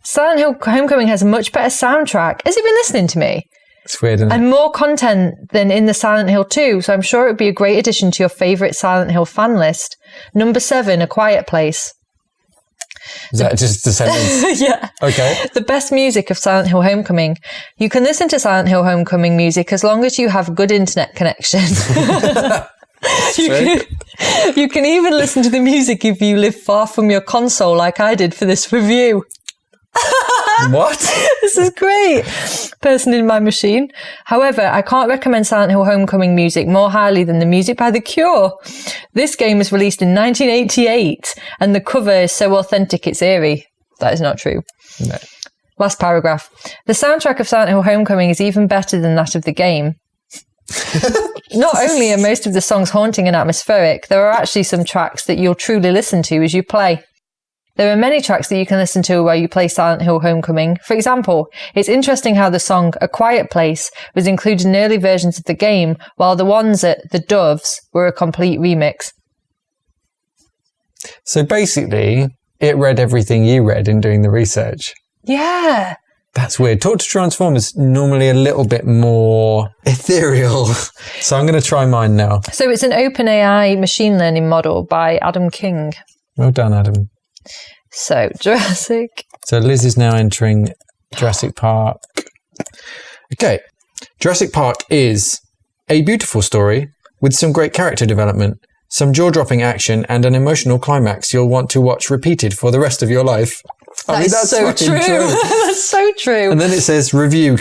Silent Hill Homecoming has a much better soundtrack. Has it been listening to me? It's weird, isn't it? And more content than in the Silent Hill 2, so I'm sure it would be a great addition to your favourite Silent Hill fan list. Number 7, A Quiet Place. Is that just the sentence? Yeah. Okay. The best music of Silent Hill Homecoming. You can listen to Silent Hill Homecoming music as long as you have a good internet connection. You can even listen to the music if you live far from your console like I did for this review. What? This is great. Person in my machine. However, I can't recommend Silent Hill Homecoming music more highly than the music by The Cure. This game was released in 1988 and the cover is so authentic it's eerie. That is not true. No. Last paragraph. The soundtrack of Silent Hill Homecoming is even better than that of the game. Not only are most of the songs haunting and atmospheric, there are actually some tracks that you'll truly listen to as you play. There are many tracks that you can listen to while you play Silent Hill Homecoming. For example, it's interesting how the song A Quiet Place was included in early versions of the game, while the ones at The Doves were a complete remix. So basically, it read everything you read in doing the research. Yeah. That's weird. Talk to Transform is normally a little bit more ethereal. So I'm going to try mine now. So it's an OpenAI machine learning model by Adam King. Well done, Adam. So, Jurassic. So Liz is now entering Jurassic Park. Okay. Jurassic Park is a beautiful story with some great character development, some jaw-dropping action, and an emotional climax you'll want to watch repeated for the rest of your life. That's so true. That's so true. And then it says, review,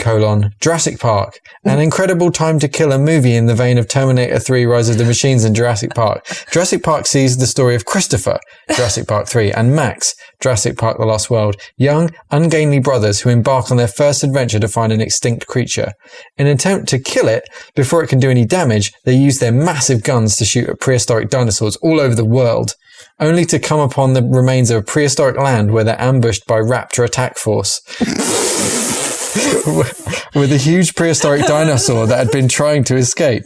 Jurassic Park. An incredible time to kill a movie in the vein of Terminator 3, Rise of the Machines and Jurassic Park. Jurassic Park sees the story of Christopher, Jurassic Park 3, and Max, Jurassic Park The Lost World, young, ungainly brothers who embark on their first adventure to find an extinct creature. In an attempt to kill it before it can do any damage, they use their massive guns to shoot at prehistoric dinosaurs all over the world, only to come upon the remains of a prehistoric land where they're ambushed by Raptor Attack Force. With a huge prehistoric dinosaur that had been trying to escape.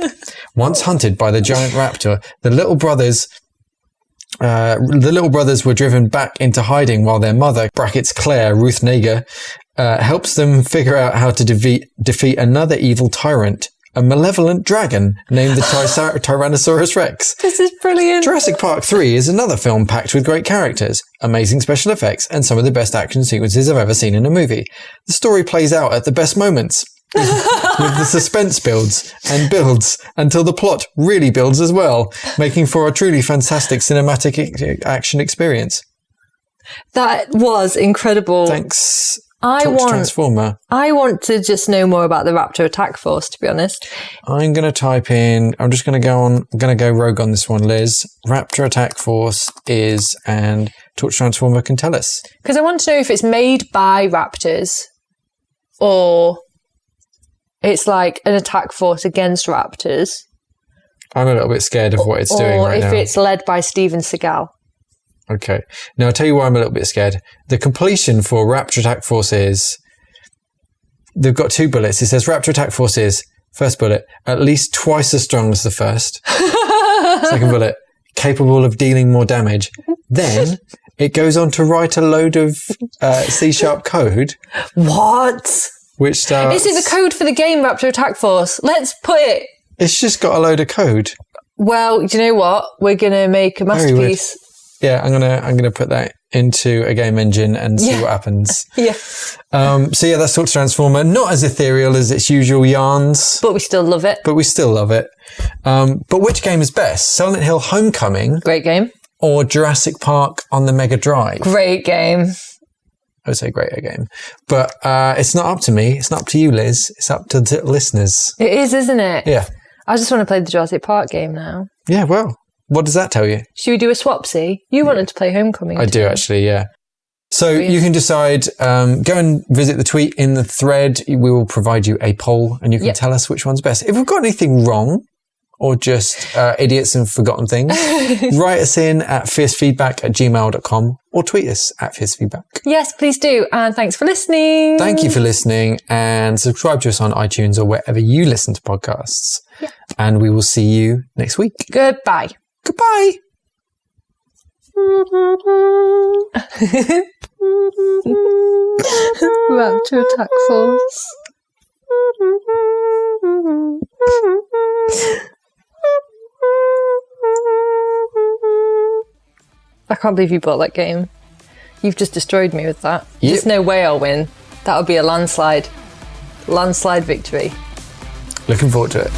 Once hunted by the giant raptor, the little brothers were driven back into hiding while their mother, brackets Claire, Ruth Nager, helps them figure out how to defeat another evil tyrant, a malevolent dragon named the Tyrannosaurus Rex. This is brilliant. Jurassic Park 3 is another film packed with great characters, amazing special effects, and some of the best action sequences I've ever seen in a movie. The story plays out at the best moments, with the suspense builds until the plot really builds as well, making for a truly fantastic cinematic action experience. That was incredible. Thanks. Transformer. I want to just know more about the Raptor Attack Force, to be honest. I'm going to type in, I'm going to go rogue on this one, Liz. Raptor Attack Force is, and Torch Transformer can tell us. Because I want to know if it's made by raptors or it's like an attack force against raptors. I'm a little bit scared of what it's doing right now. Or if it's led by Steven Seagal. Okay. Now, I'll tell you why I'm a little bit scared. The completion for Raptor Attack Force is, they've got 2 bullets. It says Raptor Attack Force is, first bullet, at least twice as strong as the first. Second bullet, capable of dealing more damage. Then it goes on to write a load of C# code. What? Which starts... Is it the code for the game Raptor Attack Force? Let's put it... It's just got a load of code. Well, do you know what? We're going to make a masterpiece. Yeah, I'm gonna put that into a game engine and see what happens. Yeah. So yeah, that's Torch Transformer. Not as ethereal as its usual yarns. But we still love it. But which game is best? Silent Hill Homecoming? Great game. Or Jurassic Park on the Mega Drive? Great game. I would say greater game. But it's not up to me. It's not up to you, Liz. It's up to the listeners. It is, isn't it? Yeah. I just want to play the Jurassic Park game now. Yeah, well. What does that tell you? Should we do a swapsy? You wanted to play Homecoming. I do, actually, yeah. So you can decide, go and visit the tweet in the thread. We will provide you a poll and you can tell us which one's best. If we've got anything wrong or just idiots and forgotten things, write us in at fiercefeedback@gmail.com or tweet us at fiercefeedback. Yes, please do. And thanks for listening. Thank you for listening and subscribe to us on iTunes or wherever you listen to podcasts. Yeah. And we will see you next week. Goodbye. Goodbye. Raptor attack force. I can't believe you bought that game. You've just destroyed me with that. Yep. There's no way I'll win. That would be a landslide. Landslide victory. Looking forward to it.